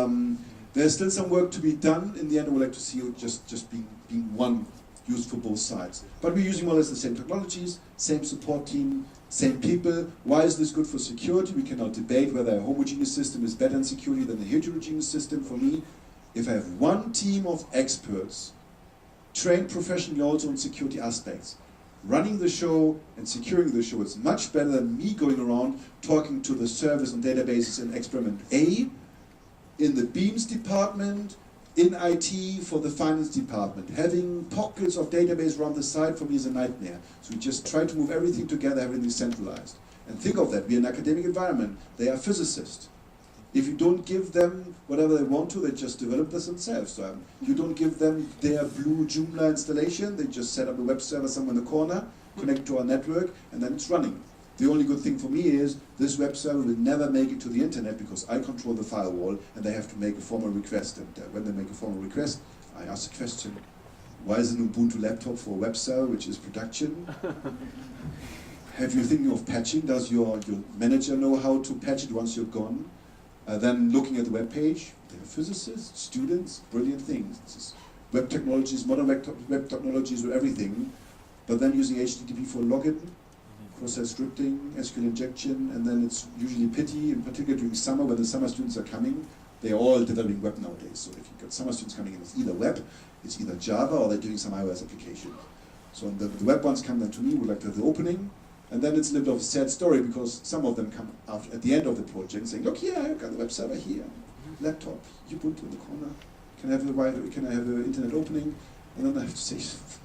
there's still some work to be done. In the end, I would like to see it just being one used for both sides. But we're using more or less the same technologies, same support team, same people. Why is this good for security? We cannot debate whether a homogeneous system is better in security than a heterogeneous system. For me, if I have one team of experts, trained professionally also in security aspects, running the show and securing the show, it's much better than me going around talking to the service and databases in experiment A, in the Beams department, in IT for the finance department. Having pockets of database around the site for me is a nightmare. So we just try to move everything together, everything centralized. And think of that, we're an academic environment. They are physicists. If you don't give them whatever they want to, they just develop this themselves. So you don't give them their blue Joomla installation, they just set up a web server somewhere in the corner, connect to our network, and then it's running. The only good thing for me is this web server will never make it to the internet because I control the firewall and they have to make a formal request. And when they make a formal request, I ask the question, why is an Ubuntu laptop for a web server, which is production? Have you thinking of patching? Does your manager know how to patch it once you're gone? Then looking at the web page, there are physicists, students, brilliant things. This is web technologies, modern web technologies with everything, but then using HTTP for login, cross-site scripting, SQL injection, and then it's usually pity, in particular during summer when the summer students are coming. They are all developing web nowadays. So if you've got summer students coming in, it's either web, it's either Java, or they're doing some iOS application. So the web ones come then to me, would like to have the opening, and then it's a little bit of a sad story because some of them come after, at the end of the project saying, look here, I've got the web server here, laptop, Ubuntu in the corner, can I have an internet opening? And then I have to say,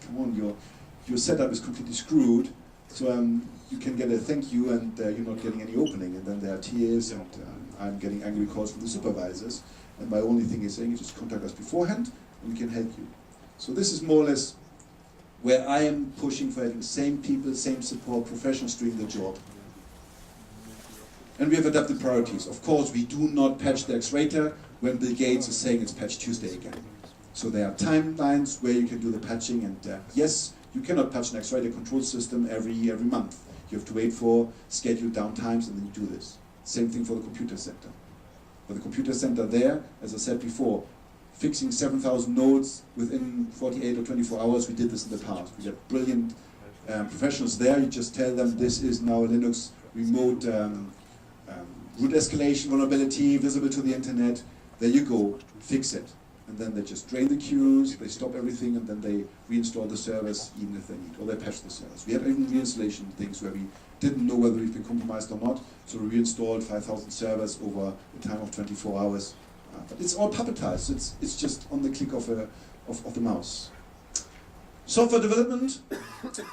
come on, your setup is completely screwed. So you can get a thank you and you're not getting any opening, and then there are tears and I'm getting angry calls from the supervisors, and my only thing is saying, just contact us beforehand and we can help you. So this is more or less where I am pushing for having same people, same support, professionals doing the job. And we have adapted priorities. Of course, we do not patch the X-rater when Bill Gates is saying it's patch Tuesday again. So there are timelines where you can do the patching, and yes, you cannot patch an X-rater control system every month. You have to wait for scheduled downtimes and then you do this. Same thing for the computer center. For the computer center there, as I said before, fixing 7,000 nodes within 48 or 24 hours, we did this in the past. We got brilliant professionals there. You just tell them this is now a Linux remote root escalation vulnerability visible to the internet. There you go, fix it. And then they just drain the queues, they stop everything, and then they reinstall the servers even if they need, or they patch the servers. We had even reinstallation things where we didn't know whether we've been compromised or not, so we reinstalled 5,000 servers over a time of 24 hours. But it's all puppetized, it's just on the click of the mouse. Software development,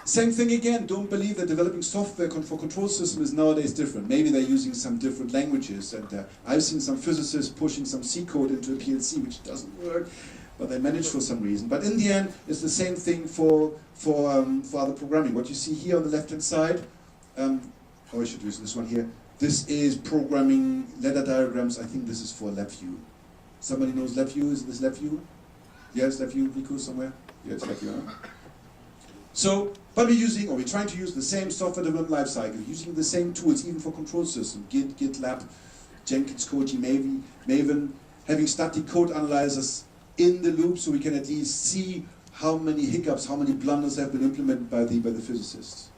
same thing again. Don't believe that developing software for control system is nowadays different. Maybe they're using some different languages, and I've seen some physicists pushing some C code into a PLC, which doesn't work, but they manage for some reason. But in the end, it's the same thing for other programming. What you see here on the left-hand side, I should use this one here. This is programming ladder diagrams. I think this is for LabVIEW. Somebody knows LabVIEW? Is this LabVIEw? Yes, LabVIEw, Vico, somewhere? Yeah, it's LabVIEW, huh? So, but we're trying to use the same software development lifecycle, using the same tools, even for control system, Git, GitLab, Jenkins, Koji, Maven, having static code analyzers in the loop so we can at least see how many hiccups, how many blunders have been implemented by the physicists.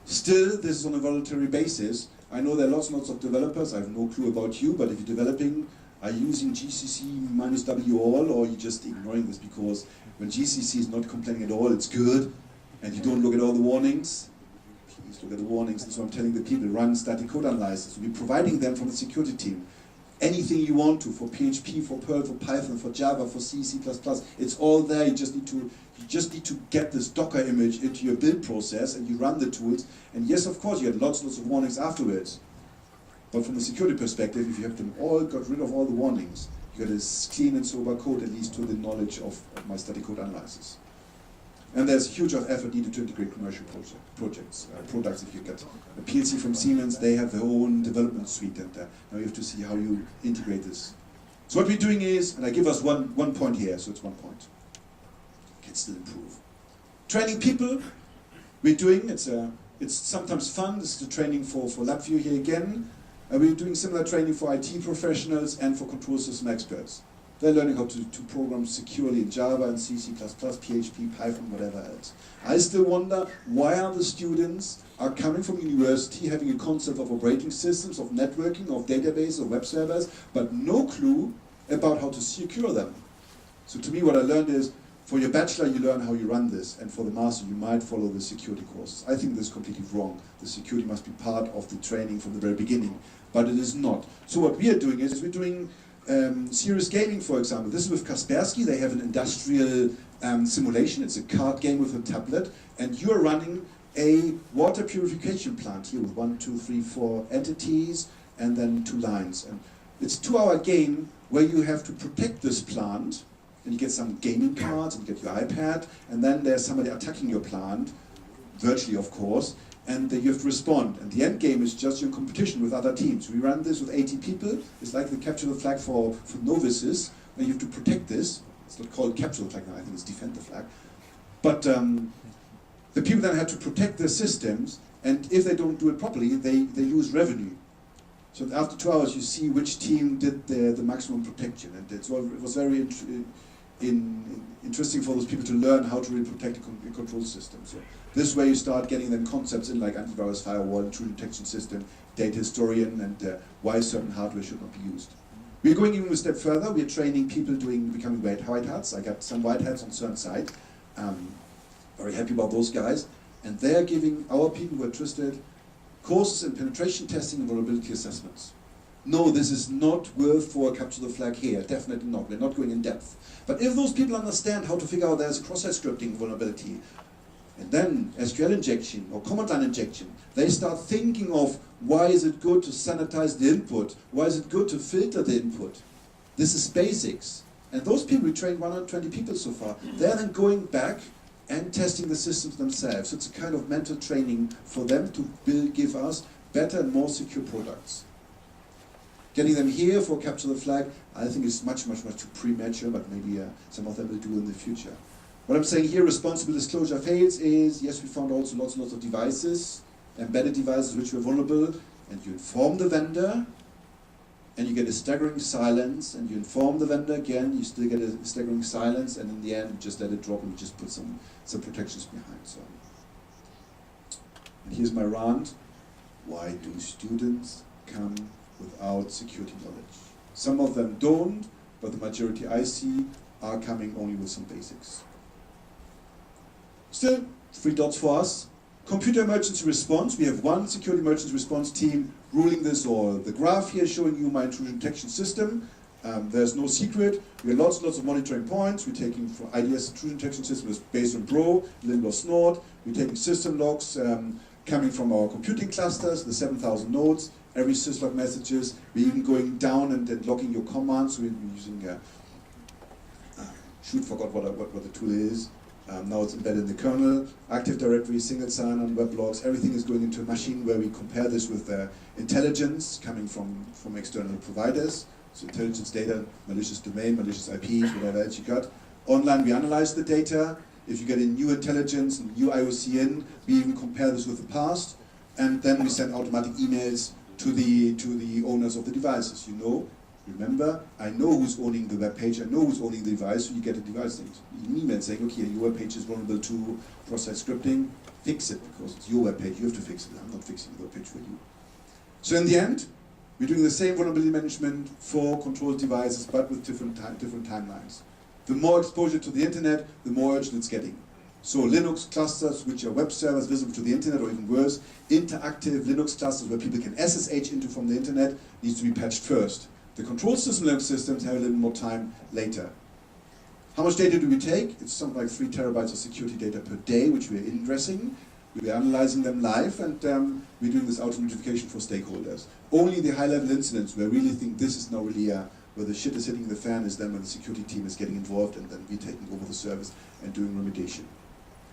Still, this is on a voluntary basis. I know there are lots and lots of developers, I have no clue about you, but if you're developing, are you using GCC -W all, or are you just ignoring this because when GCC is not complaining at all, it's good, and you don't look at all the warnings? Please look at the warnings. That's what I'm telling the people. Run static code analysis. We're providing them from the security team. Anything you want to, for PHP, for Perl, for Python, for Java, for C, C++, it's all there. You just need to get this Docker image into your build process, and you run the tools. And yes, of course, you had lots of warnings afterwards. But from a security perspective, if you have them all, got rid of all the warnings, you got a clean and sober code, at least to the knowledge of my static code analysis. And there's a huge effort needed to integrate commercial products. If you get a PLC from Siemens, they have their own development suite, and now you have to see how you integrate this. So what we're doing is, and I give us one point here, so it's 1 point. You can still improve. Training people, we're doing, it's sometimes fun. This is the training for LabVIEW here again. We're doing similar training for IT professionals and for control system experts. They're learning how to program securely in Java and C, C++, PHP, Python, whatever else. I still wonder why are the students are coming from university having a concept of operating systems, of networking, of databases, of web servers, but no clue about how to secure them. So to me what I learned is, for your bachelor you learn how you run this, and for the master you might follow the security courses. I think this is completely wrong. The security must be part of the training from the very beginning, but it is not. So what we are doing is, we're doing serious gaming, for example. This is with Kaspersky. They have an industrial simulation. It's a card game with a tablet, and you're running a water purification plant here with 1, 2, 3, 4 entities, and then 2 lines. And it's a 2-hour game where you have to protect this plant, and you get some gaming cards, and you get your iPad, and then there's somebody attacking your plant, virtually of course, and you have to respond. And the end game is just your competition with other teams. We run this with 80 people. It's like the capture the flag for novices, and you have to protect this. It's not called capture the flag now, I think it's defend the flag. But the people then have to protect their systems, and if they don't do it properly, they lose revenue. So after 2 hours you see which team did the maximum protection, and it was very interesting for those people to learn how to really protect a control system. So this way you start getting them concepts in like antivirus, firewall, intrusion detection system, data historian, and why certain hardware should not be used. We're going even a step further. We're training people becoming white hats. I got some white hats on CERN side. Very happy about those guys. And they're giving our people who are interested courses in penetration testing and vulnerability assessments. No, this is not worth for a capture the flag here, definitely not. We're not going in depth. But if those people understand how to figure out there's a cross-site scripting vulnerability, and then SQL injection or command line injection, they start thinking of why is it good to sanitize the input, why is it good to filter the input. This is basics. And those people, we trained 120 people so far, they're then going back and testing the systems themselves. So it's a kind of mental training for them to give us better and more secure products. Getting them here for capture the flag, I think is much too premature, but maybe some of them will do in the future. What I'm saying here, responsible disclosure fails is, yes, we found also lots of devices, embedded devices which were vulnerable, and you inform the vendor, and you get a staggering silence, and you inform the vendor again, you still get a staggering silence, and in the end, you just let it drop and you just put some protections behind. So, and here's my rant. Why do students come without security knowledge? Some of them don't, but the majority I see are coming only with some basics. Still, 3 dots for us. Computer emergency response. We have one security emergency response team ruling this all. The graph here showing you my intrusion detection system. There's no secret. We have lots of monitoring points. We're taking from IDS intrusion detection system is based on Bro, Lindblom, Snort. We're taking system logs coming from our computing clusters, the 7,000 nodes. Every syslog messages. We're even going down and logging your commands. We're using forgot what the tool is. Now it's embedded in the kernel, Active Directory, single sign-on, weblogs, everything is going into a machine where we compare this with intelligence coming from external providers. So intelligence data, malicious domain, malicious IPs, whatever else you got. Online we analyze the data. If you get a new intelligence, new IOC in, we even compare this with the past. And then we send automatic emails to the owners of the devices. You know, remember, I know who's owning the web page, I know who's owning the device, so you get a device thing. An email saying, okay, your web page is vulnerable to cross-site scripting, fix it, because it's your web page, you have to fix it, I'm not fixing the web page for you. So in the end, we're doing the same vulnerability management for controlled devices, but with different timelines. The more exposure to the internet, the more urgent it's getting. So Linux clusters, which are web servers visible to the internet, or even worse, interactive Linux clusters where people can SSH into from the internet, needs to be patched first. The control system Linux systems have a little more time later. How much data do we take? It's something like 3 terabytes of security data per day, which we're ingressing. We're analyzing them live, and we're doing this auto-notification for stakeholders. Only the high-level incidents where I really think this is now really where the shit is hitting the fan is then when the security team is getting involved, and then we're taking over the service and doing remediation.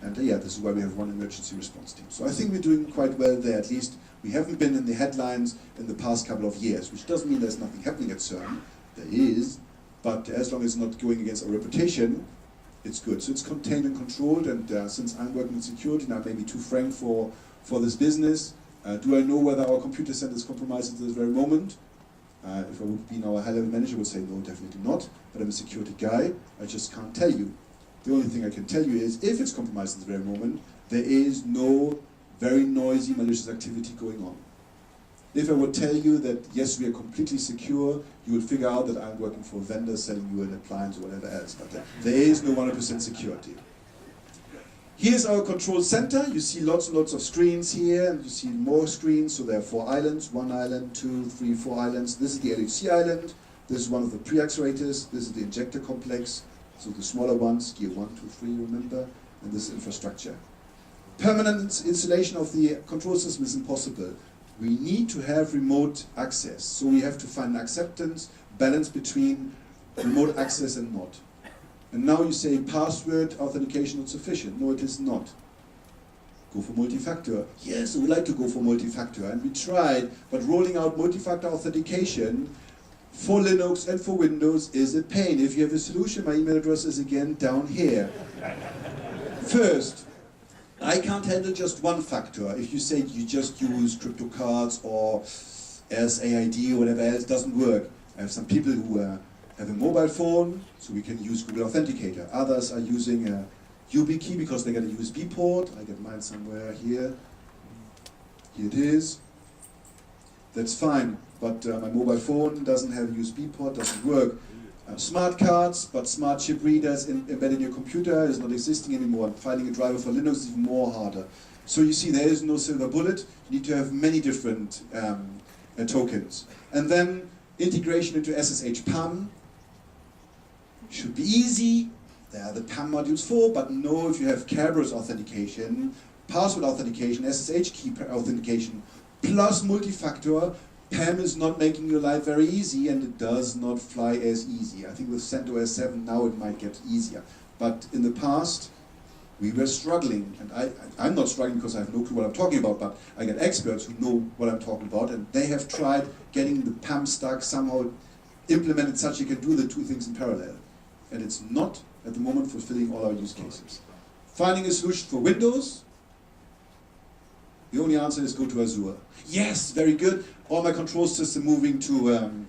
And yeah, this is why we have one emergency response team. So I think we're doing quite well there. At least we haven't been in the headlines in the past couple of years, which doesn't mean there's nothing happening at CERN. There is, but as long as it's not going against our reputation, it's good. So it's contained and controlled, and since I'm working in security, now maybe too frank for this business, do I know whether our computer center is compromised at this very moment? If I would be now a high-level manager, I would say no, definitely not, but I'm a security guy, I just can't tell you. The only thing I can tell you is, if it's compromised at the very moment, there is no very noisy malicious activity going on. If I would tell you that, yes, we are completely secure, you would figure out that I'm working for a vendor selling you an appliance or whatever else, but there is no 100% security. Here's our control center. You see lots and lots of screens here, and you see more screens, so there are 4 islands, 1 island, 2, 3, 4 islands. This is the LHC island, this is one of the pre-accelerators, this is the injector complex, so the smaller ones, gear 1, 2, 3, remember, and this is infrastructure. Permanent installation of the control system is impossible. We need to have remote access, so we have to find an acceptance balance between remote access and not. And now you say password authentication not sufficient. No, it is not. Go for multi-factor. Yes, we would like to go for multi-factor, and we tried, but rolling out multi-factor authentication for Linux and for Windows is a pain. If you have a solution, my email address is again down here. First, I can't handle just one factor. If you say you just use crypto cards or SAID or whatever else, doesn't work. I have some people who have a mobile phone, so we can use Google Authenticator. Others are using a YubiKey because they got a USB port. I get mine somewhere here. Here it is. That's fine, but my mobile phone doesn't have a USB port, doesn't work. Smart cards, but smart chip readers embedded in your computer is not existing anymore. Finding a driver for Linux is even more harder. So you see, there is no silver bullet. You need to have many different tokens. And then integration into SSH PAM should be easy. There are the PAM modules for, but no, if you have Kerberos authentication, password authentication, SSH key authentication, plus multi-factor, PAM is not making your life very easy, and it does not fly as easy. I think with CentOS 7 now it might get easier. But in the past, we were struggling, and I'm not struggling because I have no clue what I'm talking about, but I get experts who know what I'm talking about, and they have tried getting the PAM stack somehow implemented such you can do the two things in parallel. And it's not, at the moment, fulfilling all our use cases. Finding a solution for Windows, the only answer is go to Azure. Yes, very good. All my control system moving to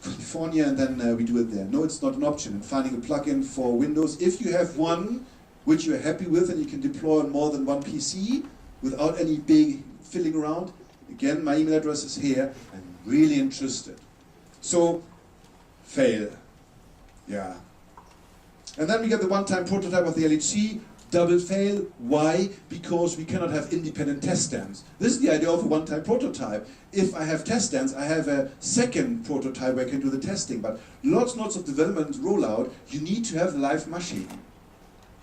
California, and then we do it there. No, it's not an option. And finding a plugin for Windows, if you have one which you're happy with and you can deploy on more than one PC without any big fiddling around, again, my email address is here. I'm really interested. So, fail. Yeah. And then we get the one-time prototype of the LHC, double fail. Why? Because we cannot have independent test stands. This is the idea of a one-time prototype. If I have test stands, I have a second prototype where I can do the testing. But lots and lots of development rollout, you need to have the live machine.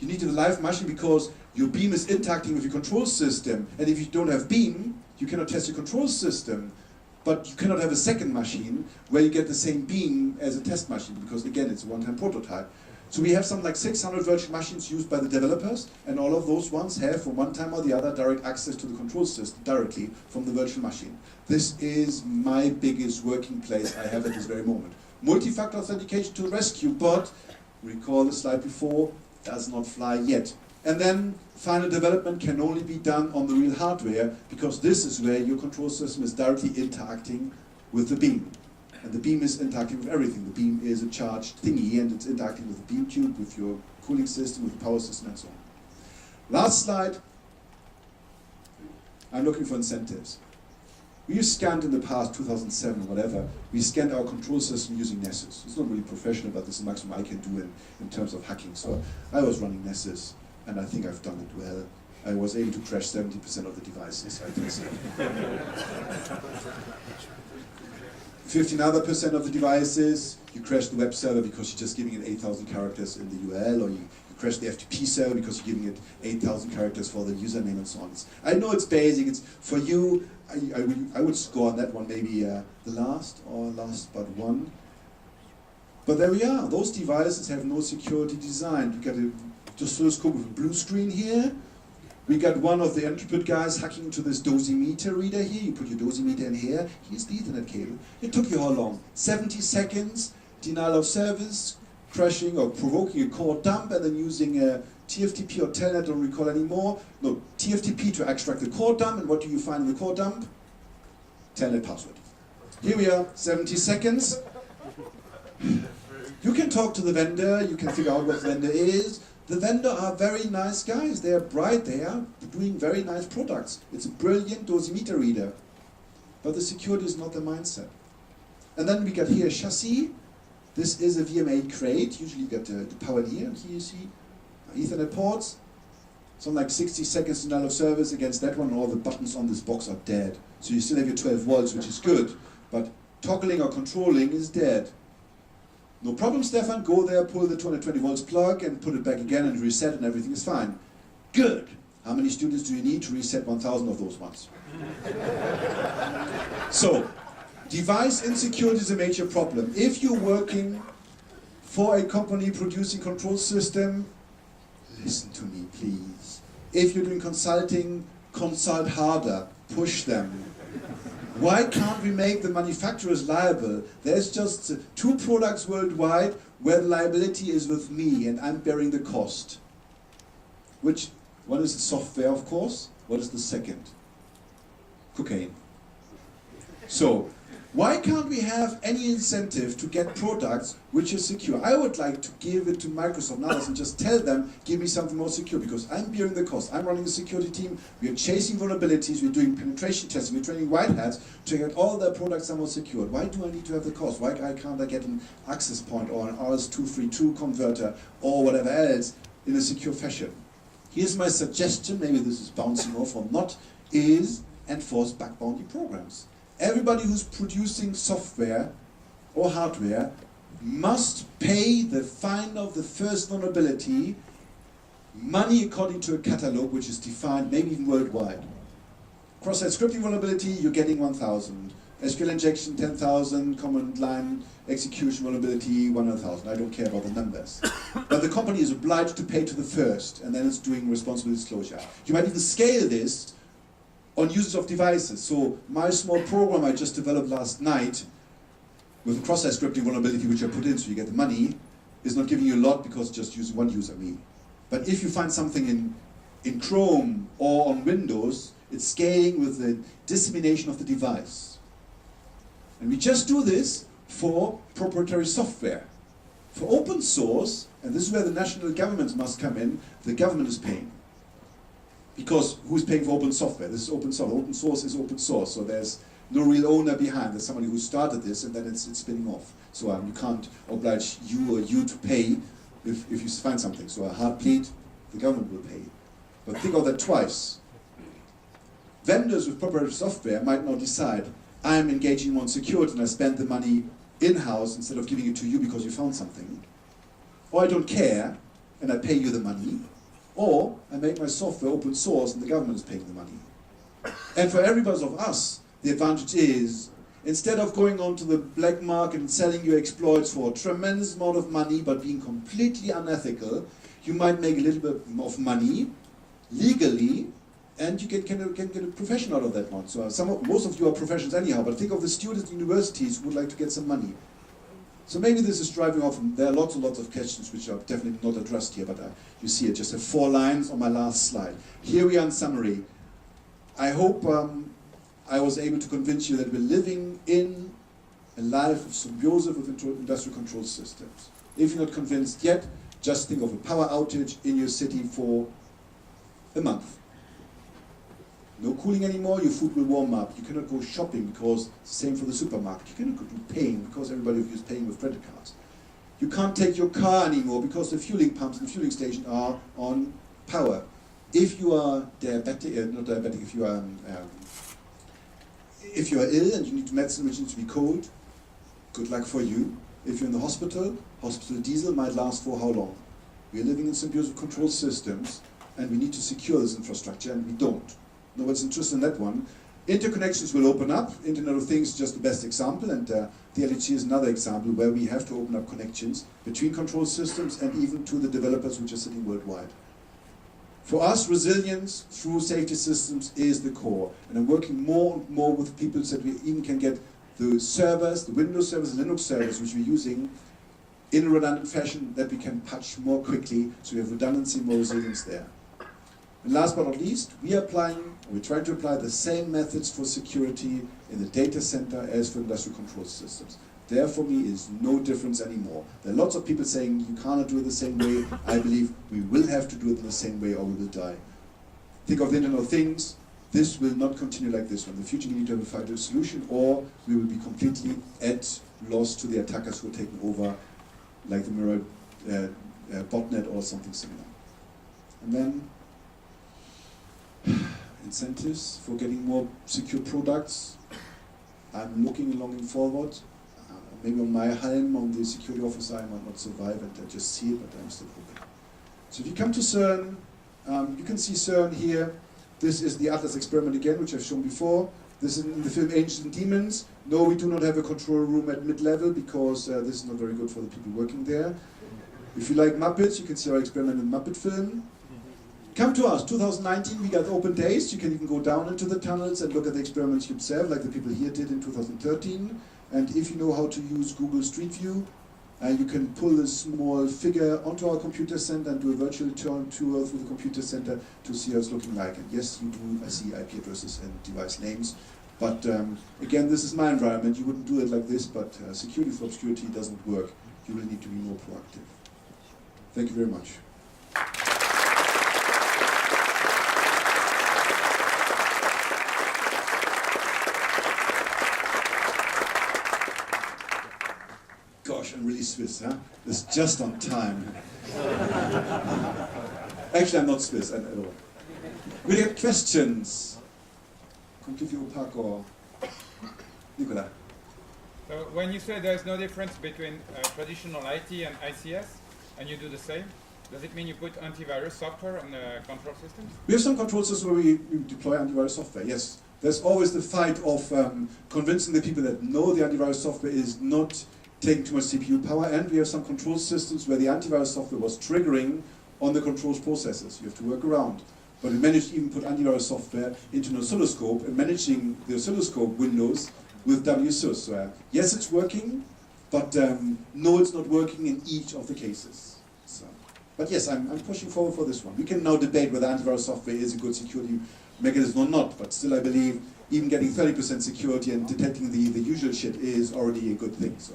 You need to have the live machine because your beam is interacting with your control system. And if you don't have beam, you cannot test your control system. But you cannot have a second machine where you get the same beam as a test machine because, again, it's a one-time prototype. So we have something like 600 virtual machines used by the developers, and all of those ones have, for one time or the other, direct access to the control system directly from the virtual machine. This is my biggest working place I have at this very moment. Multi-factor authentication to the rescue, but, recall the slide before, does not fly yet. And then final development can only be done on the real hardware because this is where your control system is directly interacting with the beam. And the beam is interacting with everything. The beam is a charged thingy and it's interacting with the beam tube, with your cooling system, with the power system and so on. Last slide. I'm looking for incentives. We scanned in the past, 2007 or whatever, we scanned our control system using Nessus. It's not really professional, but this is the maximum I can do in terms of hacking. So I was running Nessus. And I think I've done it well. I was able to crash 70% of the devices, I can say. 15 other percent of the devices, you crash the web server because you're just giving it 8,000 characters in the URL, or you crash the FTP server because you're giving it 8,000 characters for the username and so on. I know it's basic, it's for you, I would score on that one maybe the last but one. But there we are, those devices have no security design. You get a oscilloscope with a blue screen here. We got one of the Intrepid guys hacking into this dosimeter reader here. You put your dosimeter in here. Here's the Ethernet cable. It took you how long? 70 seconds, denial of service, crashing or provoking a core dump, and then using a TFTP or Telnet, don't recall anymore. No, TFTP to extract the core dump, and what do you find in the core dump? Telnet password. Here we are, 70 seconds. You can talk to the vendor, you can figure out what the vendor is. The vendor are very nice guys, they are bright, they are doing very nice products. It's a brilliant dosimeter reader, but the security is not the mindset. And then we got here a chassis. This is a VMA crate, usually you get the power here, and here you see Ethernet ports. Something like 60 seconds denial of service against that one, and all the buttons on this box are dead. So you still have your 12 volts, which is good, but toggling or controlling is dead. No problem, Stefan, go there, pull the 220 volts plug and put it back again and reset and everything is fine. Good. How many students do you need to reset 1,000 of those ones? So, device insecurity is a major problem. If you're working for a company producing control system, listen to me, please. If you're doing consulting, consult harder, push them. Why can't we make the manufacturers liable? There's just 2 products worldwide where the liability is with me and I'm bearing the cost. Which, one is the software, of course. What is the second? Cocaine. So, why can't we have any incentive to get products which are secure? I would like to give it to Microsoft and others and just tell them, give me something more secure, because I'm bearing the cost. I'm running a security team, we are chasing vulnerabilities, we're doing penetration testing, we're training white hats to get all their products somewhat secured. Why do I need to have the cost? Why can't I get an access point or an RS-232 converter or whatever else in a secure fashion? Here's my suggestion, maybe this is bouncing off or not, is enforce bug bounty programs. Everybody who's producing software or hardware must pay the fine of the first vulnerability money according to a catalog which is defined, maybe even worldwide. Cross-site scripting vulnerability, you're getting 1,000. SQL injection 10,000, command line execution vulnerability 100,000. I don't care about the numbers. But the company is obliged to pay to the first, and then it's doing responsible disclosure. You might even scale this on users of devices. So my small program I just developed last night with a cross-site scripting vulnerability which I put in so you get the money is not giving you a lot because just using one user, me. But if you find something in Chrome or on Windows, it's scaling with the dissemination of the device. And we just do this for proprietary software. For open source, and this is where the national governments must come in, the government is paying. Because who's paying for open software? This is open source. Open source is open source, so there's no real owner behind. There's somebody who started this and then it's spinning off. So you can't oblige you to pay if you find something. So a hard plead, the government will pay. But think of that twice. Vendors with proprietary software might now decide, I'm engaging on security and I spend the money in-house instead of giving it to you because you found something. Or I don't care and I pay you the money. Or I make my software open source and the government is paying the money. And for everybody of us, the advantage is, instead of going onto the black market and selling your exploits for a tremendous amount of money but being completely unethical, you might make a little bit of money legally, and you can get a profession out of that one. So most of you are professionals anyhow, but think of the students at universities who would like to get some money. So maybe this is driving off, and there are lots and lots of questions which are definitely not addressed here, but you see it, just have 4 lines on my last slide. Here we are in summary. I hope I was able to convince you that we're living in a life of symbiosis with industrial control systems. If you're not convinced yet, just think of a power outage in your city for a month. No cooling anymore, your food will warm up. You cannot go shopping because it's the same for the supermarket. You cannot go do paying because everybody of you is paying with credit cards. You can't take your car anymore because the fueling pumps and the fueling station are on power. If you are diabetic, not diabetic, if you are ill and you need medicine which needs to be cold, good luck for you. If you're in the hospital diesel might last for how long? We are living in symbiotic control systems and we need to secure this infrastructure and we don't. Nobody's interested in that one. Interconnections will open up. Internet of Things is just the best example, and the LHC is another example where we have to open up connections between control systems and even to the developers which are sitting worldwide. For us, resilience through safety systems is the core, and I'm working more and more with people so that we even can get the servers, the Windows servers, the Linux servers which we're using in a redundant fashion that we can patch more quickly, so we have redundancy, more resilience there. And last but not least, we're trying to apply the same methods for security in the data center as for industrial control systems. There for me is no difference anymore. There are lots of people saying you cannot do it the same way. I believe we will have to do it in the same way or we will die. Think of the Internet of Things. This will not continue like this one. In the future we need to find a solution or we will be completely at loss to the attackers who are taking over, like the mirror botnet or something similar. And then incentives for getting more secure products. I'm looking and longing forward. Maybe on my helm, on the security officer, I might not survive and I just see it, but I'm still hoping. So if you come to CERN, you can see CERN here. This is the Atlas experiment again, which I've shown before. This is in the film Angels and Demons. No, we do not have a control room at mid-level because this is not very good for the people working there. If you like Muppets, you can see our experiment in Muppet film. Come to us, 2019, we got open days. You can even go down into the tunnels and look at the experiments yourself, like the people here did in 2013. And if you know how to use Google Street View, you can pull a small figure onto our computer center and do a virtual tour through the computer center to see how it's looking like. And yes, you do see IP addresses and device names. But again, this is my environment. You wouldn't do it like this, but security for obscurity doesn't work. You will need to be more proactive. Thank you very much. Gosh, I'm really Swiss, huh? It's just on time. Actually, I'm not Swiss at all. We have questions. Concluvio Paco. Nicola. So when you say there's no difference between traditional IT and ICS, and you do the same, does it mean you put antivirus software on the control systems? We have some control systems where we deploy antivirus software, yes. there's always the fight of convincing the people that know the antivirus software is not taking too much CPU power, and we have some control systems where the antivirus software was triggering on the controls processes. You have to work around. But we managed to even put antivirus software into an oscilloscope and managing the oscilloscope windows with WSUS. So, yes, it's working, but no, it's not working in each of the cases. So, but yes, I'm pushing forward for this one. We can now debate whether antivirus software is a good security mechanism or not, but still I believe even getting 30% security and detecting the usual shit is already a good thing. So,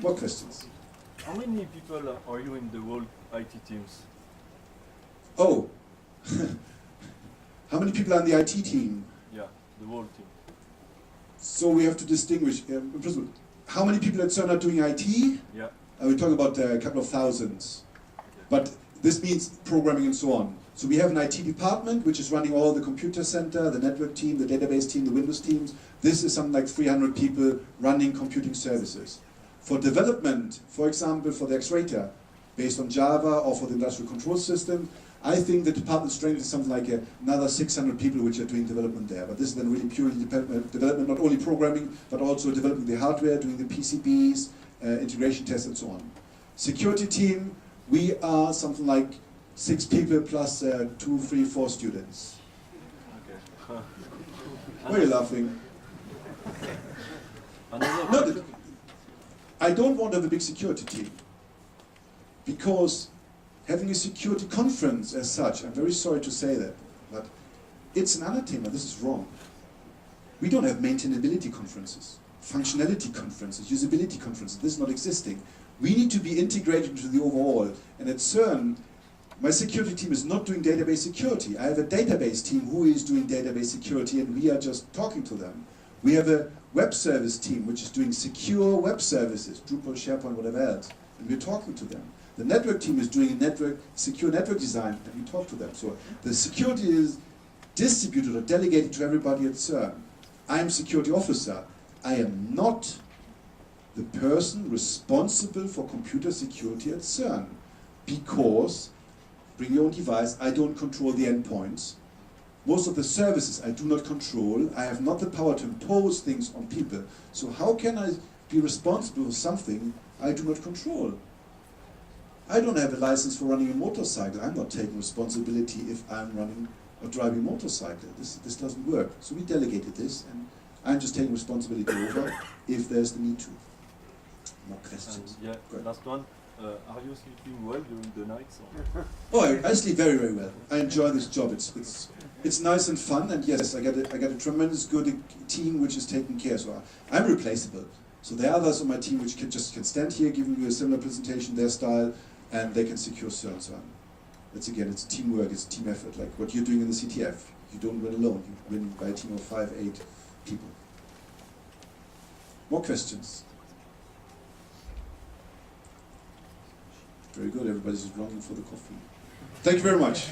more questions? How many people are you in the world IT teams? Oh, how many people are on the IT team? Yeah, the whole team. So we have to distinguish. First of all, how many people at CERN are doing IT? Yeah. We're talking about a couple of thousands. But this means programming and so on. So we have an IT department which is running all the computer center, the network team, the database team, the Windows teams. This is something like 300 people running computing services. For development, for example, for the X-Rater, based on Java or for the industrial control system, I think the department strength is something like another 600 people which are doing development there. But this is then really purely development, not only programming, but also developing the hardware, doing the PCBs, integration tests and so on. Security team, we are something like 6 people plus 2, 3, 4 students. Okay. Why are you laughing? No, I don't want to have a big security team. Because having a security conference as such, I'm very sorry to say that, but it's an anathema. This is wrong. We don't have maintainability conferences, functionality conferences, usability conferences. This is not existing. We need to be integrated into the overall. And at CERN, my security team is not doing database security. I have a database team who is doing database security, and we are just talking to them. We have a web service team which is doing secure web services, Drupal, SharePoint, whatever else, and we're talking to them. The network team is doing a secure network design, and we talk to them. So the security is distributed or delegated to everybody at CERN. I'm security officer. I am not the person responsible for computer security at CERN, because, bring your own device, I don't control the endpoints. Most of the services I do not control. I have not the power to impose things on people. So how can I be responsible for something I do not control? I don't have a license for running a motorcycle. I'm not taking responsibility if I'm running or driving a motorcycle. This doesn't work. So we delegated this, and I'm just taking responsibility over if there's the need to. More questions? And yeah, last one. Are you sleeping well during the nights? Oh, I sleep very, very well. I enjoy this job. It's nice and fun, and yes, I got a tremendous good team which is taking care. So I'm replaceable. So there are others on my team which can stand here, giving you a similar presentation, their style, and they can secure CERN. So it's teamwork, it's a team effort, like what you're doing in the CTF. You don't win alone, you win by a team of 5, 8 people. More questions? Very good, everybody's just longing for the coffee. Thank you very much.